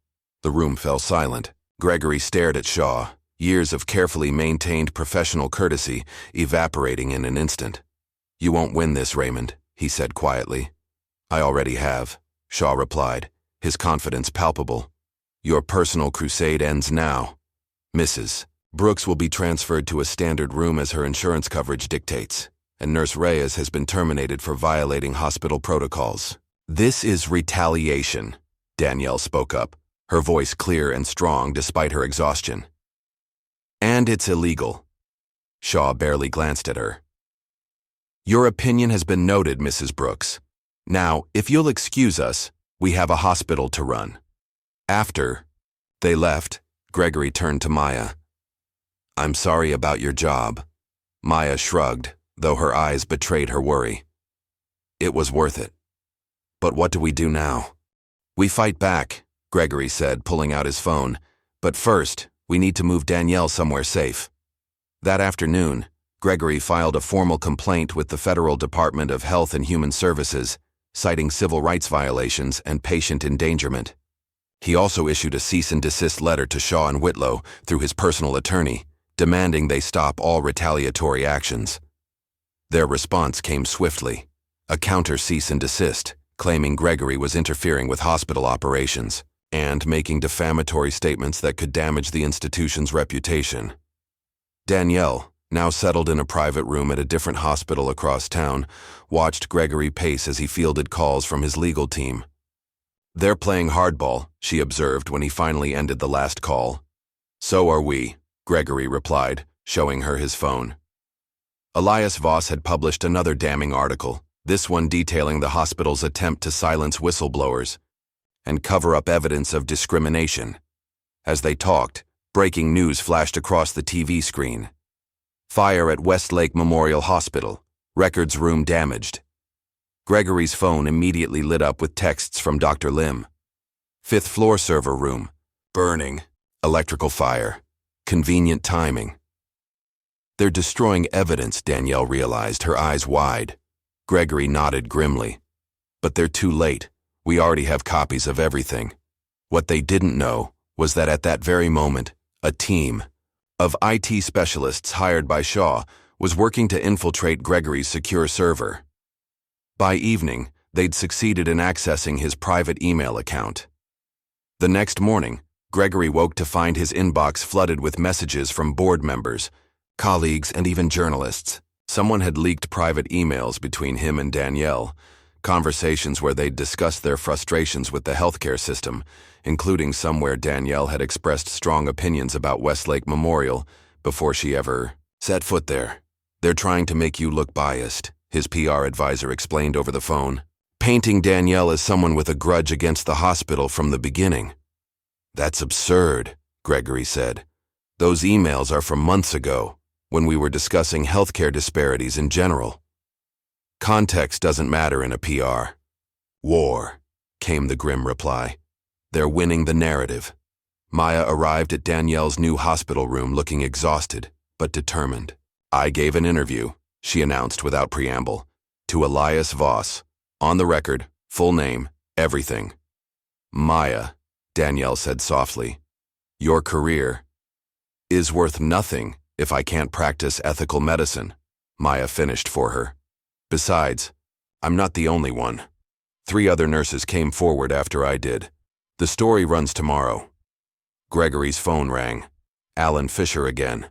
The room fell silent. Gregory stared at Shaw, years of carefully maintained professional courtesy evaporating in an instant. "You won't win this, Raymond," he said quietly. "I already have," Shaw replied, his confidence palpable. "Your personal crusade ends now. Mrs. Brooks will be transferred to a standard room as her insurance coverage dictates, and Nurse Reyes has been terminated for violating hospital protocols." "This is retaliation," Danielle spoke up, her voice clear and strong despite her exhaustion. "And it's illegal." Shaw barely glanced at her. "Your opinion has been noted, Mrs. Brooks. Now, if you'll excuse us, we have a hospital to run." After they left, Gregory turned to Maya. "I'm sorry about your job." Maya shrugged, though her eyes betrayed her worry. "It was worth it. But what do we do now?" "We fight back," Gregory said, pulling out his phone. "But first, we need to move Danielle somewhere safe." That afternoon, Gregory filed a formal complaint with the Federal Department of Health and Human Services, citing civil rights violations and patient endangerment. He also issued a cease and desist letter to Shaw and Whitlow through his personal attorney, demanding they stop all retaliatory actions. Their response came swiftly, a counter cease and desist, claiming Gregory was interfering with hospital operations and making defamatory statements that could damage the institution's reputation. Danielle, now settled in a private room at a different hospital across town, watched Gregory pace as he fielded calls from his legal team. "They're playing hardball," she observed when he finally ended the last call. "So are we," Gregory replied, showing her his phone. Elias Voss had published another damning article, this one detailing the hospital's attempt to silence whistleblowers and cover up evidence of discrimination. As they talked, breaking news flashed across the TV screen. "Fire at Westlake Memorial Hospital. Records room damaged." Gregory's phone immediately lit up with texts from Dr. Lim. "Fifth floor server room. Burning. Electrical fire. Convenient timing." "They're destroying evidence," Danielle realized, her eyes wide. Gregory nodded grimly. "But they're too late. We already have copies of everything." What they didn't know was that at that very moment, a team of IT specialists hired by Shaw was working to infiltrate Gregory's secure server. By evening, they'd succeeded in accessing his private email account. The next morning, Gregory woke to find his inbox flooded with messages from board members, colleagues, and even journalists. Someone had leaked private emails between him and Danielle, conversations where they'd discussed their frustrations with the healthcare system, including some where Danielle had expressed strong opinions about Westlake Memorial before she ever set foot there. "They're trying to make you look biased," his PR advisor explained over the phone, "painting Danielle as someone with a grudge against the hospital from the beginning." "That's absurd," Gregory said. "Those emails are from months ago, when we were discussing healthcare disparities in general." "Context doesn't matter in a PR. War," came the grim reply. "They're winning the narrative." Maya arrived at Danielle's new hospital room looking exhausted, but determined. "I gave an interview," she announced without preamble, "to Elias Voss. On the record, full name, everything." "Maya," Danielle said softly, "your career is worth nothing if I can't practice ethical medicine," Maya finished for her. "Besides, I'm not the only one. 3 other nurses came forward after I did. The story runs tomorrow." Gregory's phone rang. Alan Fisher again.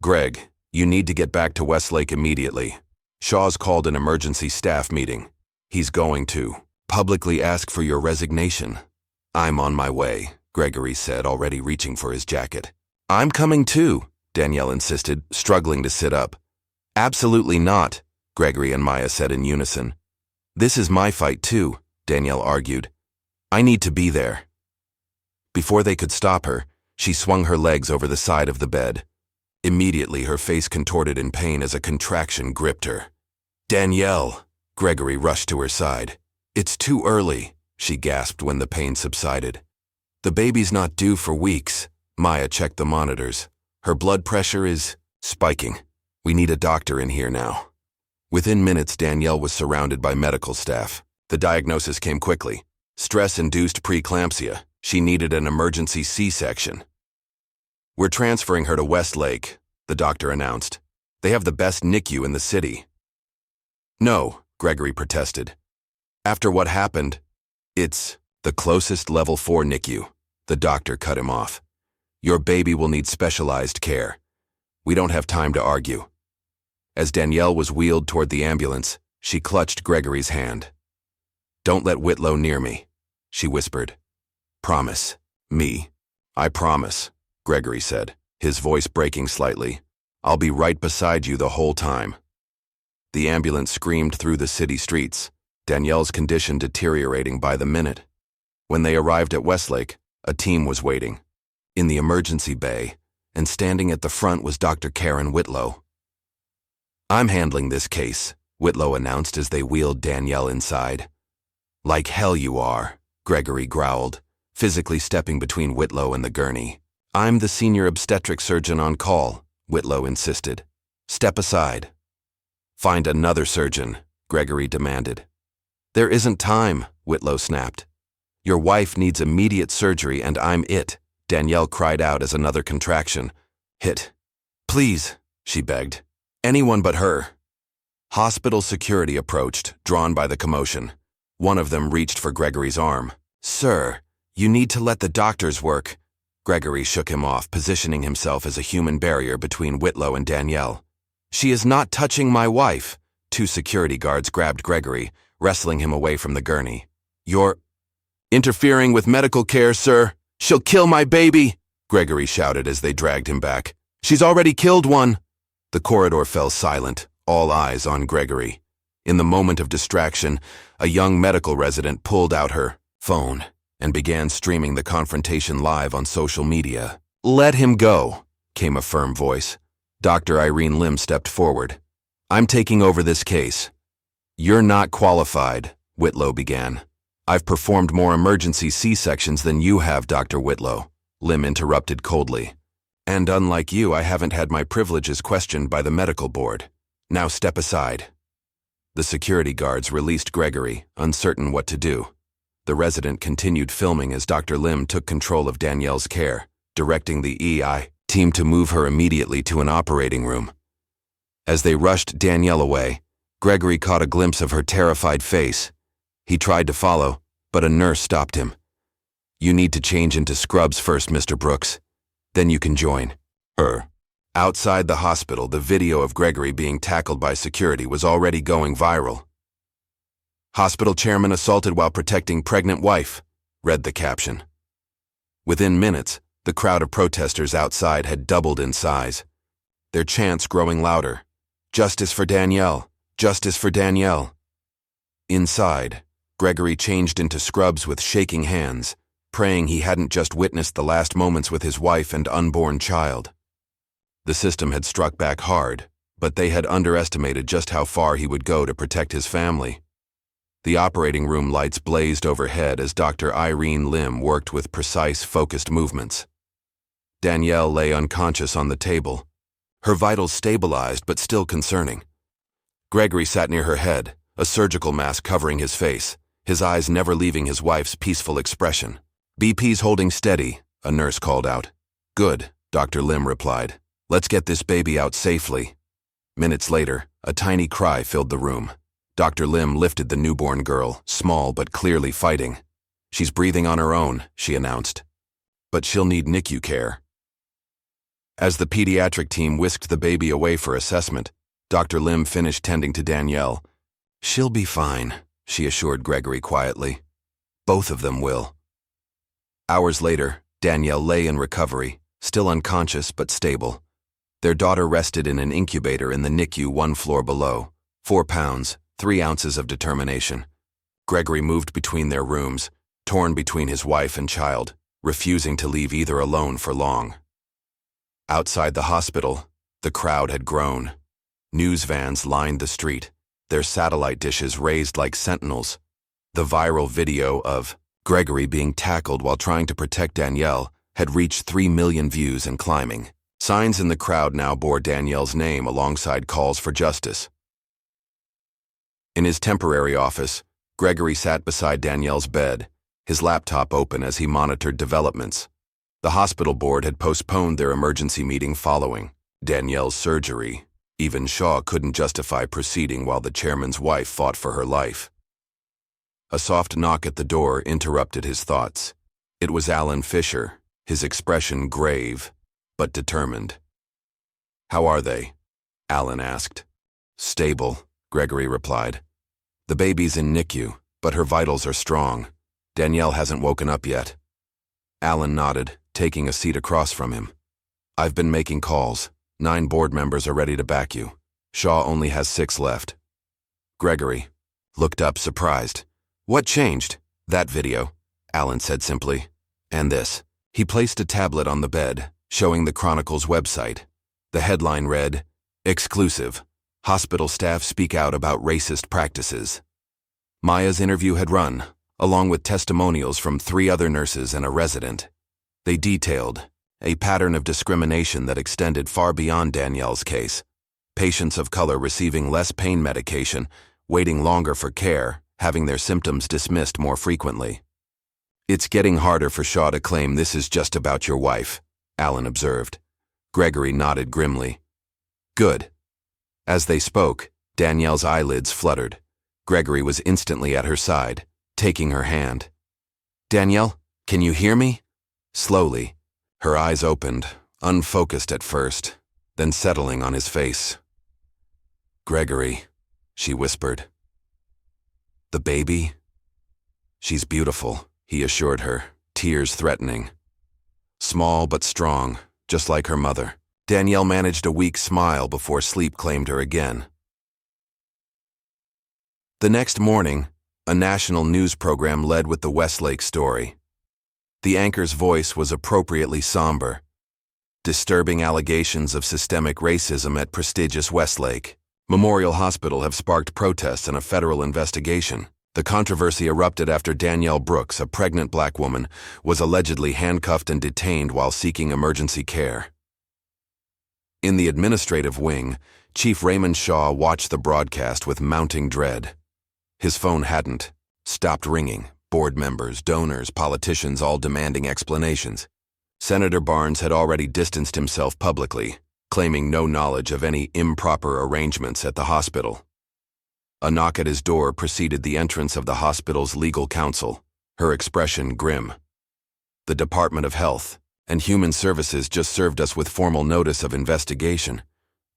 "Greg, you need to get back to Westlake immediately. Shaw's called an emergency staff meeting. He's going to publicly ask for your resignation." "I'm on my way," Gregory said, already reaching for his jacket. "I'm coming too," Danielle insisted, struggling to sit up. "Absolutely not," Gregory and Maya said in unison. "This is my fight too," Danielle argued. "I need to be there." Before they could stop her, she swung her legs over the side of the bed. Immediately, her face contorted in pain as a contraction gripped her. "Danielle!" Gregory rushed to her side. "It's too early," she gasped when the pain subsided. "The baby's not due for weeks." Maya checked the monitors. "Her blood pressure is spiking. We need a doctor in here now." Within minutes, Danielle was surrounded by medical staff. The diagnosis came quickly: stress-induced preeclampsia, She needed an emergency C-section. "We're transferring her to Westlake," the doctor announced. "They have the best NICU in the city." "No," Gregory protested. "After what happened, it's the closest level 4 NICU." The doctor cut him off. "Your baby will need specialized care. We don't have time to argue." As Danielle was wheeled toward the ambulance, she clutched Gregory's hand. "Don't let Whitlow near me," she whispered. "Promise. Me. I promise," Gregory said, his voice breaking slightly. "I'll be right beside you the whole time." The ambulance screamed through the city streets, Danielle's condition deteriorating by the minute. When they arrived at Westlake, a team was waiting in the emergency bay, and standing at the front was Dr. Karen Whitlow. "I'm handling this case," Whitlow announced as they wheeled Danielle inside. "Like hell you are," Gregory growled, physically stepping between Whitlow and the gurney. "I'm the senior obstetric surgeon on call," Whitlow insisted. "Step aside." "Find another surgeon," Gregory demanded. "There isn't time," Whitlow snapped. "Your wife needs immediate surgery and I'm it," Danielle cried out as another contraction hit. "Please," she begged. "Anyone but her." Hospital security approached, drawn by the commotion. One of them reached for Gregory's arm. "Sir, you need to let the doctors work." Gregory shook him off, positioning himself as a human barrier between Whitlow and Danielle. "She is not touching my wife." Two security guards grabbed Gregory, wrestling him away from the gurney. "You're interfering with medical care, sir. She'll kill my baby," Gregory shouted as they dragged him back. "She's already killed one." The corridor fell silent, all eyes on Gregory. In the moment of distraction, a young medical resident pulled out her phone and began streaming the confrontation live on social media. "Let him go," came a firm voice. Dr. Irene Lim stepped forward. "I'm taking over this case." "You're not qualified," Whitlow began. "I've performed more emergency C-sections than you have, Dr. Whitlow," Lim interrupted coldly. "And unlike you, I haven't had my privileges questioned by the medical board. Now step aside." The security guards released Gregory, uncertain what to do. The resident continued filming as Dr. Lim took control of Danielle's care, directing the EI team to move her immediately to an operating room. As they rushed Danielle away, Gregory caught a glimpse of her terrified face. He tried to follow, but a nurse stopped him. "You need to change into scrubs first, Mr. Brooks. Then you can join her." Outside the hospital, the video of Gregory being tackled by security was already going viral. "Hospital chairman assaulted while protecting pregnant wife," read the caption. Within minutes, the crowd of protesters outside had doubled in size, their chants growing louder. "Justice for Danielle! Justice for Danielle!" Inside, Gregory changed into scrubs with shaking hands, praying he hadn't just witnessed the last moments with his wife and unborn child. The system had struck back hard, but they had underestimated just how far he would go to protect his family. The operating room lights blazed overhead as Dr. Irene Lim worked with precise, focused movements. Danielle lay unconscious on the table, her vitals stabilized but still concerning. Gregory sat near her head, a surgical mask covering his face, his eyes never leaving his wife's peaceful expression. "BP's holding steady," a nurse called out. "Good," Dr. Lim replied. "Let's get this baby out safely." Minutes later, a tiny cry filled the room. Dr. Lim lifted the newborn girl, small but clearly fighting. "She's breathing on her own," she announced. "But she'll need NICU care." As the pediatric team whisked the baby away for assessment, Dr. Lim finished tending to Danielle. "She'll be fine," she assured Gregory quietly. "Both of them will." Hours later, Danielle lay in recovery, still unconscious but stable. Their daughter rested in an incubator in the NICU 1 floor below. 4 pounds, 3 ounces of determination. Gregory moved between their rooms, torn between his wife and child, refusing to leave either alone for long. Outside the hospital, the crowd had grown. News vans lined the street, their satellite dishes raised like sentinels. The viral video of Gregory being tackled while trying to protect Danielle had reached 3 million views and climbing. Signs in the crowd now bore Danielle's name alongside calls for justice. In his temporary office, Gregory sat beside Danielle's bed, his laptop open as he monitored developments. The hospital board had postponed their emergency meeting following Danielle's surgery. Even Shaw couldn't justify proceeding while the chairman's wife fought for her life. A soft knock at the door interrupted his thoughts. It was Alan Fisher, his expression grave, but determined. "How are they?" Alan asked. "Stable," Gregory replied. "The baby's in NICU, but her vitals are strong. Danielle hasn't woken up yet." Alan nodded, taking a seat across from him. "I've been making calls. 9 board members are ready to back you. Shaw only has 6 left." Gregory looked up surprised. "What changed?" "That video," Alan said simply. "And this." He placed a tablet on the bed, showing the Chronicle's website. The headline read, "Exclusive. Hospital staff speak out about racist practices." Maya's interview had run, along with testimonials from 3 other nurses and a resident. They detailed a pattern of discrimination that extended far beyond Danielle's case. Patients of color receiving less pain medication, waiting longer for care, having their symptoms dismissed more frequently. "It's getting harder for Shaw to claim this is just about your wife," Alan observed. Gregory nodded grimly. "Good." As they spoke, Danielle's eyelids fluttered. Gregory was instantly at her side, taking her hand. "Danielle, can you hear me?" Slowly, her eyes opened, unfocused at first, then settling on his face. "Gregory," she whispered. "The baby?" "She's beautiful," he assured her, tears threatening. Small but strong, just like her mother. Danielle managed a weak smile before sleep claimed her again. The next morning, a national news program led with the Westlake story. The anchor's voice was appropriately somber. Disturbing allegations of systemic racism at prestigious Westlake Memorial Hospital have sparked protests and a federal investigation. The controversy erupted after Danielle Brooks, a pregnant black woman, was allegedly handcuffed and detained while seeking emergency care. In the administrative wing, Chief Raymond Shaw watched the broadcast with mounting dread. His phone hadn't stopped ringing. Board members, donors, politicians all demanding explanations. Senator Barnes had already distanced himself publicly, claiming no knowledge of any improper arrangements at the hospital. A knock at his door preceded the entrance of the hospital's legal counsel, her expression grim. "The Department of Health and Human Services just served us with formal notice of investigation.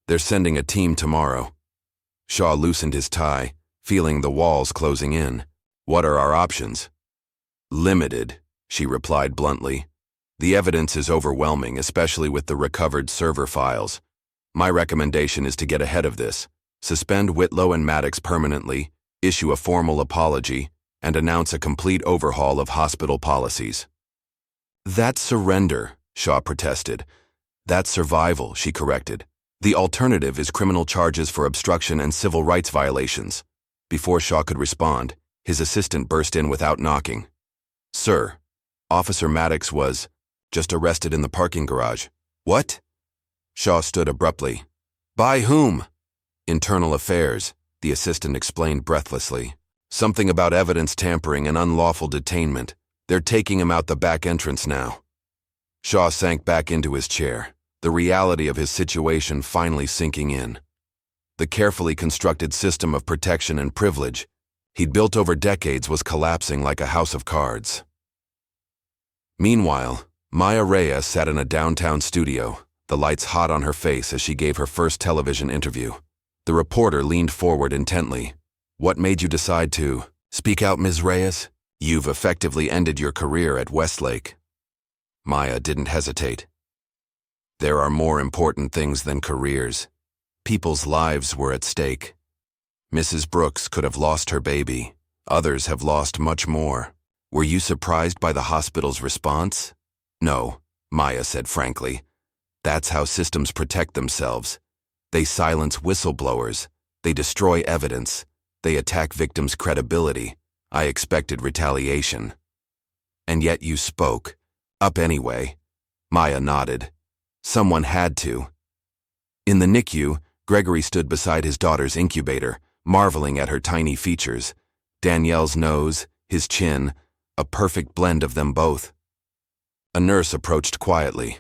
They're sending a team tomorrow." Shaw loosened his tie, feeling the walls closing in. "What are our options?" "Limited," she replied bluntly. "The evidence is overwhelming, especially with the recovered server files. My recommendation is to get ahead of this. Suspend Whitlow and Maddox permanently, issue a formal apology, and announce a complete overhaul of hospital policies." "That's surrender," Shaw protested. "That's survival," she corrected. "The alternative is criminal charges for obstruction and civil rights violations." Before Shaw could respond, his assistant burst in without knocking. "Sir, Officer Maddox was just arrested in the parking garage." "What?" Shaw stood abruptly. "By whom?" "Internal Affairs," the assistant explained breathlessly. "Something about evidence tampering and unlawful detainment. They're taking him out the back entrance now." Shaw sank back into his chair, the reality of his situation finally sinking in. The carefully constructed system of protection and privilege he'd built over decades was collapsing like a house of cards. Meanwhile, Maya Reyes sat in a downtown studio, the lights hot on her face as she gave her first television interview. The reporter leaned forward intently. "What made you decide to speak out, Ms. Reyes? You've effectively ended your career at Westlake." Maya didn't hesitate. "There are more important things than careers. People's lives were at stake. Mrs. Brooks could have lost her baby. Others have lost much more. Were you surprised by the hospital's response?" "No," Maya said frankly. "That's how systems protect themselves. They silence whistleblowers. They destroy evidence. They attack victims' credibility. I expected retaliation." "And yet you spoke. Up anyway." Maya nodded. "Someone had to." In the NICU, Gregory stood beside his daughter's incubator, marveling at her tiny features. Danielle's nose, his chin, a perfect blend of them both. A nurse approached quietly.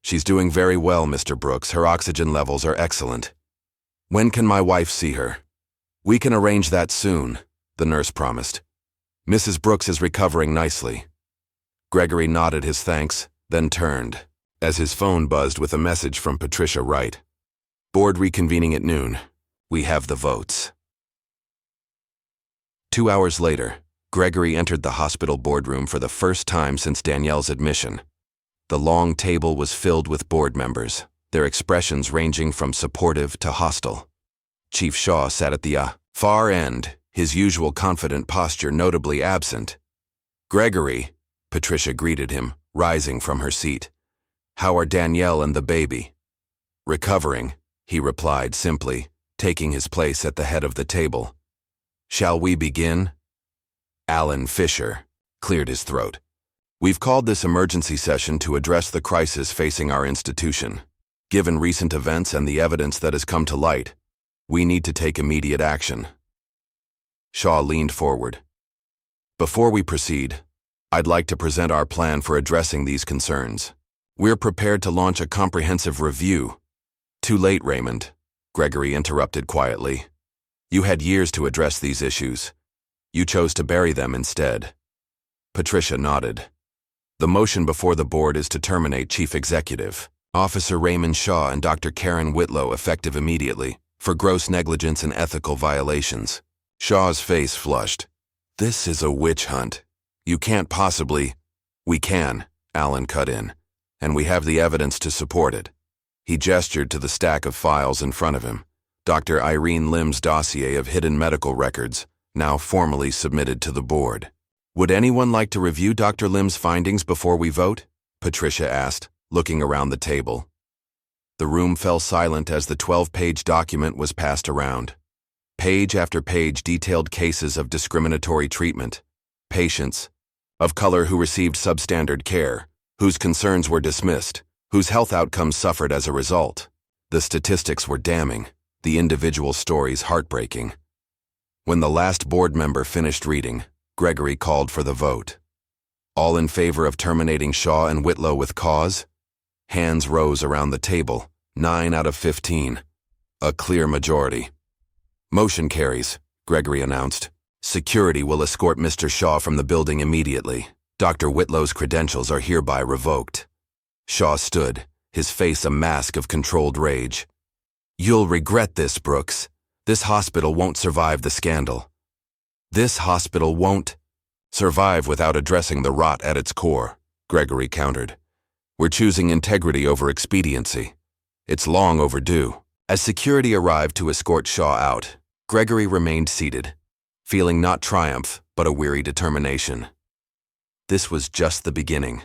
"She's doing very well, Mr. Brooks. Her oxygen levels are excellent. When can my wife see her?" "We can arrange that soon," the nurse promised. "Mrs. Brooks is recovering nicely." Gregory nodded his thanks, then turned, as his phone buzzed with a message from Patricia Wright. "Board reconvening at noon. We have the votes." 2 hours later, Gregory entered the hospital boardroom for the first time since Danielle's admission. The long table was filled with board members, their expressions ranging from supportive to hostile. Chief Shaw sat at the far end, his usual confident posture notably absent. "Gregory," Patricia greeted him, rising from her seat. "How are Danielle and the baby?" "Recovering," he replied simply, taking his place at the head of the table. "Shall we begin?" Alan Fisher cleared his throat. "We've called this emergency session to address the crisis facing our institution. Given recent events and the evidence that has come to light, we need to take immediate action." Shaw leaned forward. "Before we proceed, I'd like to present our plan for addressing these concerns. We're prepared to launch a comprehensive review." "Too late, Raymond," Gregory interrupted quietly. "You had years to address these issues. You chose to bury them instead." Patricia nodded. "The motion before the board is to terminate Chief Executive Officer Raymond Shaw and Dr. Karen Whitlow effective immediately for gross negligence and ethical violations." Shaw's face flushed. "This is a witch hunt. You can't possibly—" "We can," Alan cut in, "and we have the evidence to support it." He gestured to the stack of files in front of him, Dr. Irene Lim's dossier of hidden medical records, now formally submitted to the board. "Would anyone like to review Dr. Lim's findings before we vote?" Patricia asked, looking around the table. The room fell silent as the 12-page document was passed around. Page after page detailed cases of discriminatory treatment, patients of color who received substandard care, whose concerns were dismissed, whose health outcomes suffered as a result. The statistics were damning, the individual stories heartbreaking. When the last board member finished reading, Gregory called for the vote. "All in favor of terminating Shaw and Whitlow with cause?" Hands rose around the table, 9 out of 15. A clear majority. "Motion carries," Gregory announced. "Security will escort Mr. Shaw from the building immediately. Dr. Whitlow's credentials are hereby revoked." Shaw stood, his face a mask of controlled rage. "You'll regret this, Brooks. This hospital won't survive the scandal. This hospital won't survive without addressing the rot at its core," Gregory countered. "We're choosing integrity over expediency. It's long overdue." As security arrived to escort Shaw out, Gregory remained seated, feeling not triumph, but a weary determination. This was just the beginning.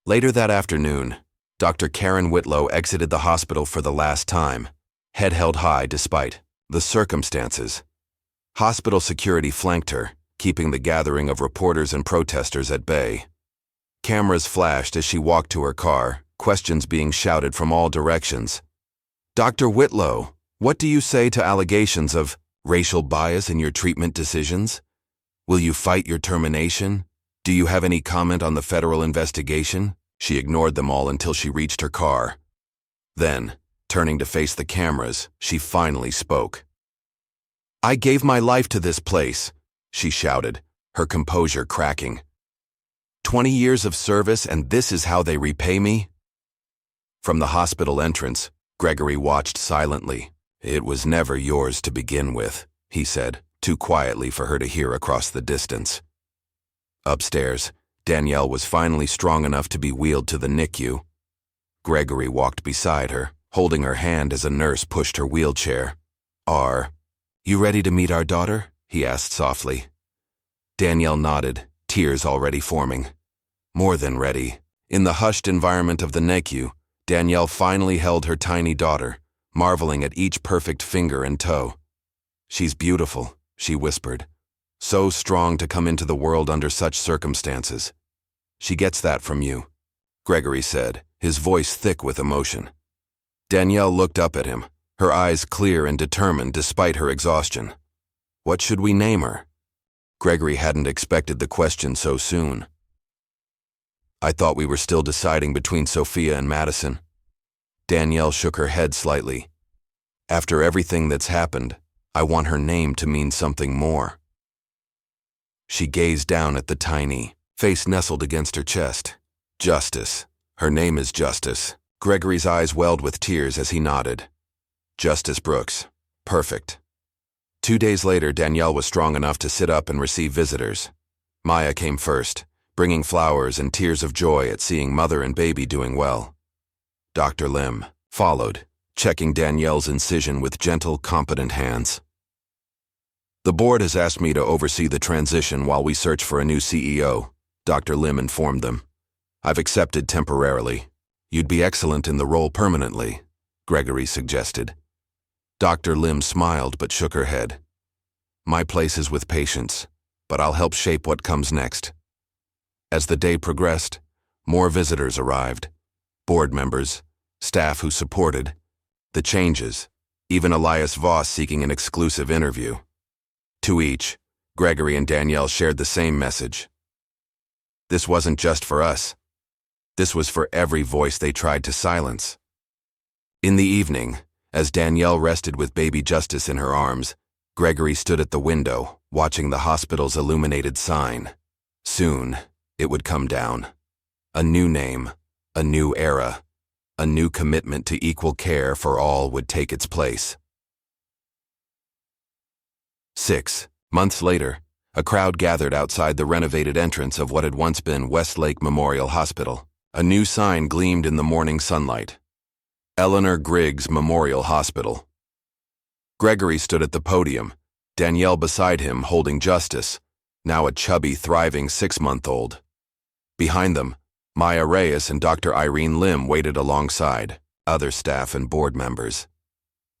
Later that afternoon, Dr. Karen Whitlow exited the hospital for the last time, head held high despite the circumstances. Hospital security flanked her, keeping the gathering of reporters and protesters at bay. Cameras flashed as she walked to her car, questions being shouted from all directions. "Dr. Whitlow, what do you say to allegations of racial bias in your treatment decisions? Will you fight your termination? Do you have any comment on the federal investigation?" She ignored them all until she reached her car. Then, turning to face the cameras, she finally spoke. "I gave my life to this place," she shouted, her composure cracking. 20 years of service, and this is how they repay me?" From the hospital entrance, Gregory watched silently. "It was never yours to begin with," he said, too quietly for her to hear across the distance. Upstairs, Danielle was finally strong enough to be wheeled to the NICU. Gregory walked beside her, holding her hand as a nurse pushed her wheelchair. "Are you ready to meet our daughter?" he asked softly. Danielle nodded, tears already forming. More than ready. In the hushed environment of the NICU, Danielle finally held her tiny daughter, marveling at each perfect finger and toe. "She's beautiful," she whispered. "So strong to come into the world under such circumstances." "She gets that from you," Gregory said, his voice thick with emotion. Danielle looked up at him, her eyes clear and determined despite her exhaustion. "What should we name her?" Gregory hadn't expected the question so soon. I thought we were still deciding between Sophia and Madison. Danielle shook her head slightly. After everything that's happened, I want her name to mean something more. She gazed down at the tiny face nestled against her chest. Justice. Her name is Justice. Gregory's eyes welled with tears as he nodded. Justice Brooks. Perfect. 2 days later, Danielle was strong enough to sit up and receive visitors. Maya came first, bringing flowers and tears of joy at seeing mother and baby doing well. Dr. Lim followed, checking Danielle's incision with gentle, competent hands. The board has asked me to oversee the transition while we search for a new CEO, Dr. Lim informed them. I've accepted temporarily. You'd be excellent in the role permanently, Gregory suggested. Dr. Lim smiled but shook her head. My place is with patients, but I'll help shape what comes next. As the day progressed, more visitors arrived. Board members, staff who supported, the changes, even Elias Voss seeking an exclusive interview. To each, Gregory and Danielle shared the same message. This wasn't just for us. This was for every voice they tried to silence. In the evening, as Danielle rested with baby Justice in her arms, Gregory stood at the window, watching the hospital's illuminated sign. Soon, it would come down. A new name, a new era, a new commitment to equal care for all would take its place. 6 months later, a crowd gathered outside the renovated entrance of what had once been Westlake Memorial Hospital. A new sign gleamed in the morning sunlight. Eleanor Griggs Memorial Hospital. Gregory stood at the podium, Danielle beside him holding Justice, now a chubby, thriving 6-month-old. Behind them, Maya Reyes and Dr. Irene Lim waited alongside, other staff and board members.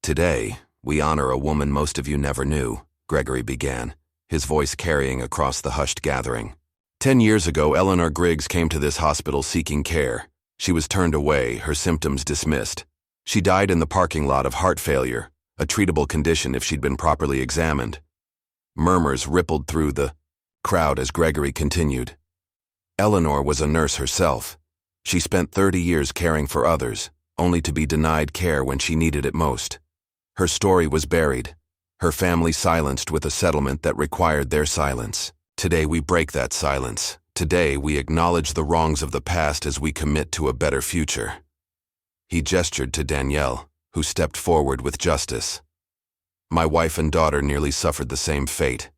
Today, we honor a woman most of you never knew, Gregory began, his voice carrying across the hushed gathering. 10 years ago, Eleanor Griggs came to this hospital seeking care. She was turned away, her symptoms dismissed. She died in the parking lot of heart failure, a treatable condition if she'd been properly examined. Murmurs rippled through the crowd as Gregory continued. Eleanor was a nurse herself. She spent 30 years caring for others, only to be denied care when she needed it most. Her story was buried, her family silenced with a settlement that required their silence. Today we break that silence. Today we acknowledge the wrongs of the past as we commit to a better future. He gestured to Danielle, who stepped forward with Justice. My wife and daughter nearly suffered the same fate.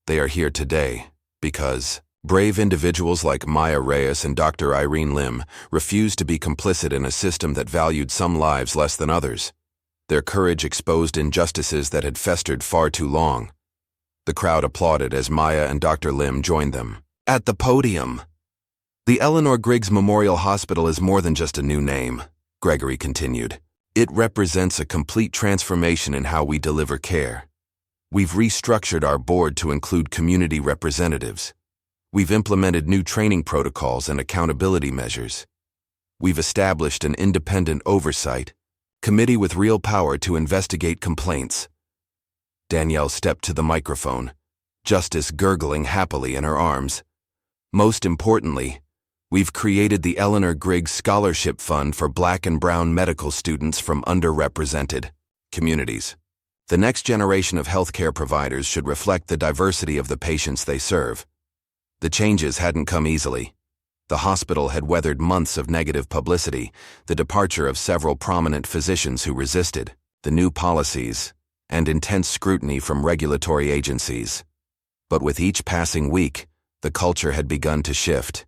They are here today because brave individuals like Maya Reyes and Dr. Irene Lim refused to be complicit in a system that valued some lives less than others. Their courage exposed injustices that had festered far too long. The crowd applauded as Maya and Dr. Lim joined them. At the podium. The Eleanor Griggs Memorial Hospital is more than just a new name, Gregory continued. It represents a complete transformation in how we deliver care. We've restructured our board to include community representatives. We've implemented new training protocols and accountability measures. We've established an independent oversight committee with real power to investigate complaints. Danielle stepped to the microphone, Justice gurgling happily in her arms. Most importantly, we've created the Eleanor Griggs Scholarship Fund for Black and Brown medical students from underrepresented communities. The next generation of healthcare providers should reflect the diversity of the patients they serve. The changes hadn't come easily. The hospital had weathered months of negative publicity, the departure of several prominent physicians who resisted, the new policies, and intense scrutiny from regulatory agencies. But with each passing week, the culture had begun to shift.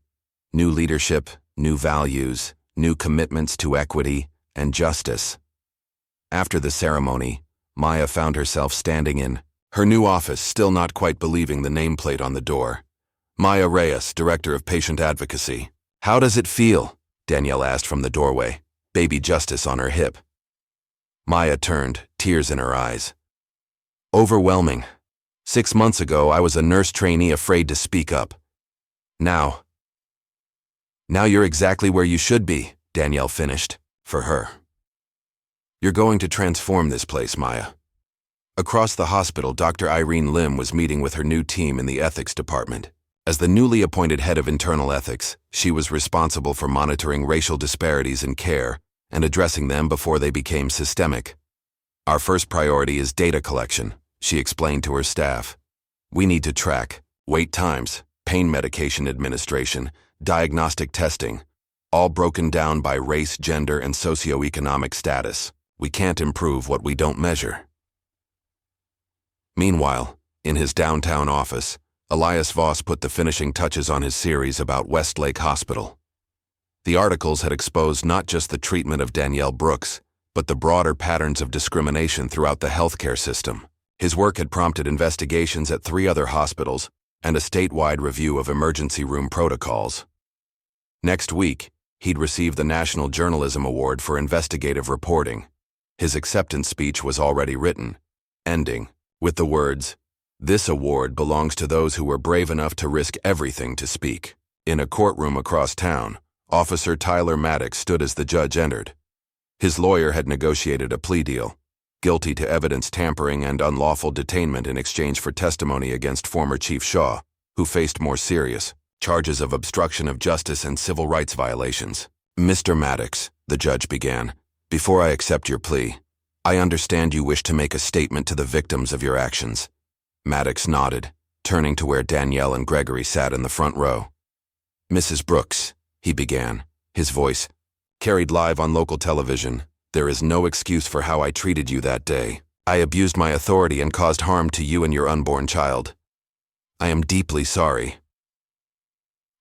New leadership, new values, new commitments to equity and justice. After the ceremony, Maya found herself standing in her new office, still not quite believing the nameplate on the door. Maya Reyes, Director of Patient Advocacy. How does it feel? Danielle asked from the doorway, baby Justice on her hip. Maya turned, tears in her eyes. Overwhelming. 6 months ago, I was a nurse trainee afraid to speak up. Now you're exactly where you should be, Danielle finished, for her. You're going to transform this place, Maya. Across the hospital, Dr. Irene Lim was meeting with her new team in the ethics department. As the newly appointed head of internal ethics, she was responsible for monitoring racial disparities in care and addressing them before they became systemic. "Our first priority is data collection," she explained to her staff. "We need to track wait times, pain medication administration, diagnostic testing, all broken down by race, gender, and socioeconomic status. We can't improve what we don't measure." Meanwhile, in his downtown office, Elias Voss put the finishing touches on his series about Westlake Hospital. The articles had exposed not just the treatment of Danielle Brooks, but the broader patterns of discrimination throughout the healthcare system. His work had prompted investigations at 3 other hospitals and a statewide review of emergency room protocols. Next week, he'd receive the National Journalism Award for investigative reporting. His acceptance speech was already written, ending with the words, "This award belongs to those who were brave enough to risk everything to speak." In a courtroom across town, Officer Tyler Maddox stood as the judge entered. His lawyer had negotiated a plea deal, guilty to evidence tampering and unlawful detainment in exchange for testimony against former Chief Shaw, who faced more serious charges of obstruction of justice and civil rights violations. "Mr. Maddox," the judge began, "before I accept your plea, I understand you wish to make a statement to the victims of your actions." Maddox nodded, turning to where Danielle and Gregory sat in the front row. "Mrs. Brooks," he began, his voice carried live on local television, "there is no excuse for how I treated you that day. I abused my authority and caused harm to you and your unborn child. I am deeply sorry."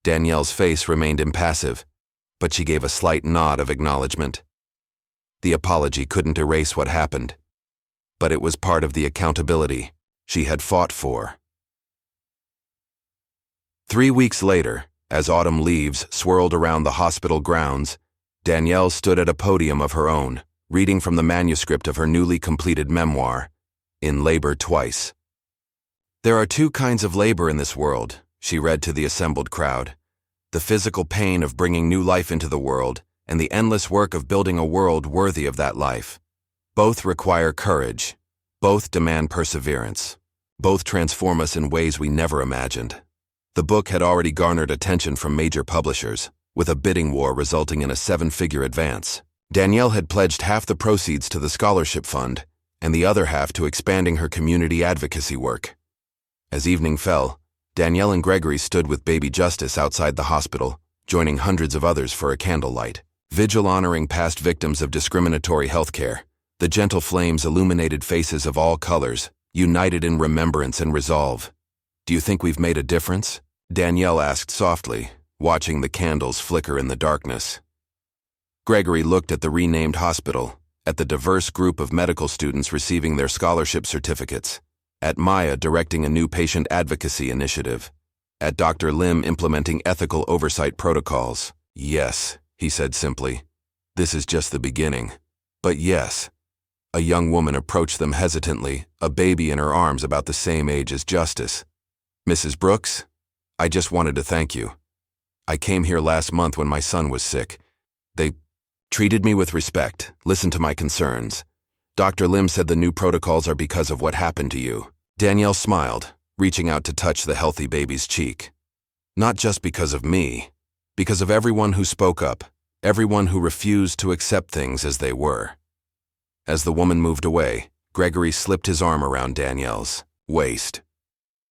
Danielle's face remained impassive, but she gave a slight nod of acknowledgement. The apology couldn't erase what happened, but it was part of the accountability she had fought for. 3 weeks later, as autumn leaves swirled around the hospital grounds, Danielle stood at a podium of her own, reading from the manuscript of her newly completed memoir, In Labor Twice. "There are 2 kinds of labor in this world," she read to the assembled crowd. "The physical pain of bringing new life into the world, and the endless work of building a world worthy of that life. Both require courage. Both demand perseverance. Both transform us in ways we never imagined." The book had already garnered attention from major publishers, with a bidding war resulting in a 7-figure advance. Danielle had pledged half the proceeds to the scholarship fund, and the other half to expanding her community advocacy work. As evening fell, Danielle and Gregory stood with baby Justice outside the hospital, joining hundreds of others for a candlelight vigil honoring past victims of discriminatory healthcare. The gentle flames illuminated faces of all colors, united in remembrance and resolve. "Do you think we've made a difference?" Danielle asked softly, watching the candles flicker in the darkness. Gregory looked at the renamed hospital, at the diverse group of medical students receiving their scholarship certificates, at Maya directing a new patient advocacy initiative, at Dr. Lim implementing ethical oversight protocols. "Yes," he said simply, "this is just the beginning. But yes." A young woman approached them hesitantly, a baby in her arms about the same age as Justice. "Mrs. Brooks, I just wanted to thank you. I came here last month when my son was sick. They treated me with respect, listened to my concerns. Dr. Lim said the new protocols are because of what happened to you." Danielle smiled, reaching out to touch the healthy baby's cheek. "Not just because of me, because of everyone who spoke up, everyone who refused to accept things as they were." As the woman moved away, Gregory slipped his arm around Danielle's waist.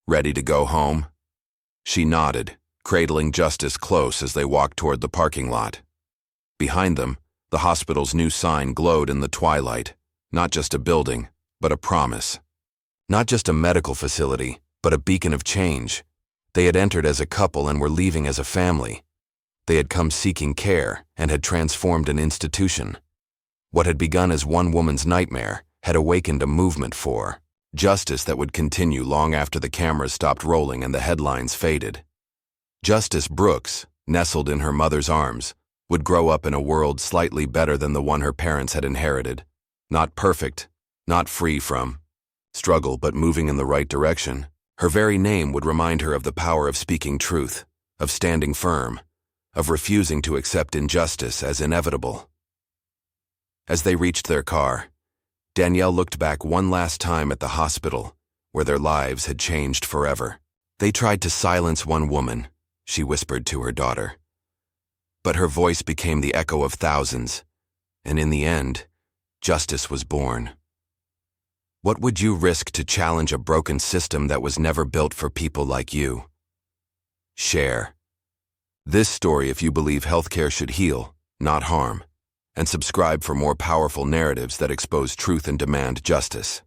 "Ready to go home?" She nodded, cradling Justice close as they walked toward the parking lot. Behind them, the hospital's new sign glowed in the twilight, not just a building, but a promise. Not just a medical facility, but a beacon of change. They had entered as a couple and were leaving as a family. They had come seeking care and had transformed an institution. What had begun as one woman's nightmare had awakened a movement for justice that would continue long after the cameras stopped rolling and the headlines faded. Justice Brooks, nestled in her mother's arms, would grow up in a world slightly better than the one her parents had inherited. Not perfect, not free from struggle, but moving in the right direction. Her very name would remind her of the power of speaking truth, of standing firm, of refusing to accept injustice as inevitable. As they reached their car, Danielle looked back one last time at the hospital, where their lives had changed forever. They tried to silence one woman, she whispered to her daughter. But her voice became the echo of thousands, and in the end, justice was born. What would you risk to challenge a broken system that was never built for people like you? Share this story if you believe healthcare should heal, not harm, and subscribe for more powerful narratives that expose truth and demand justice.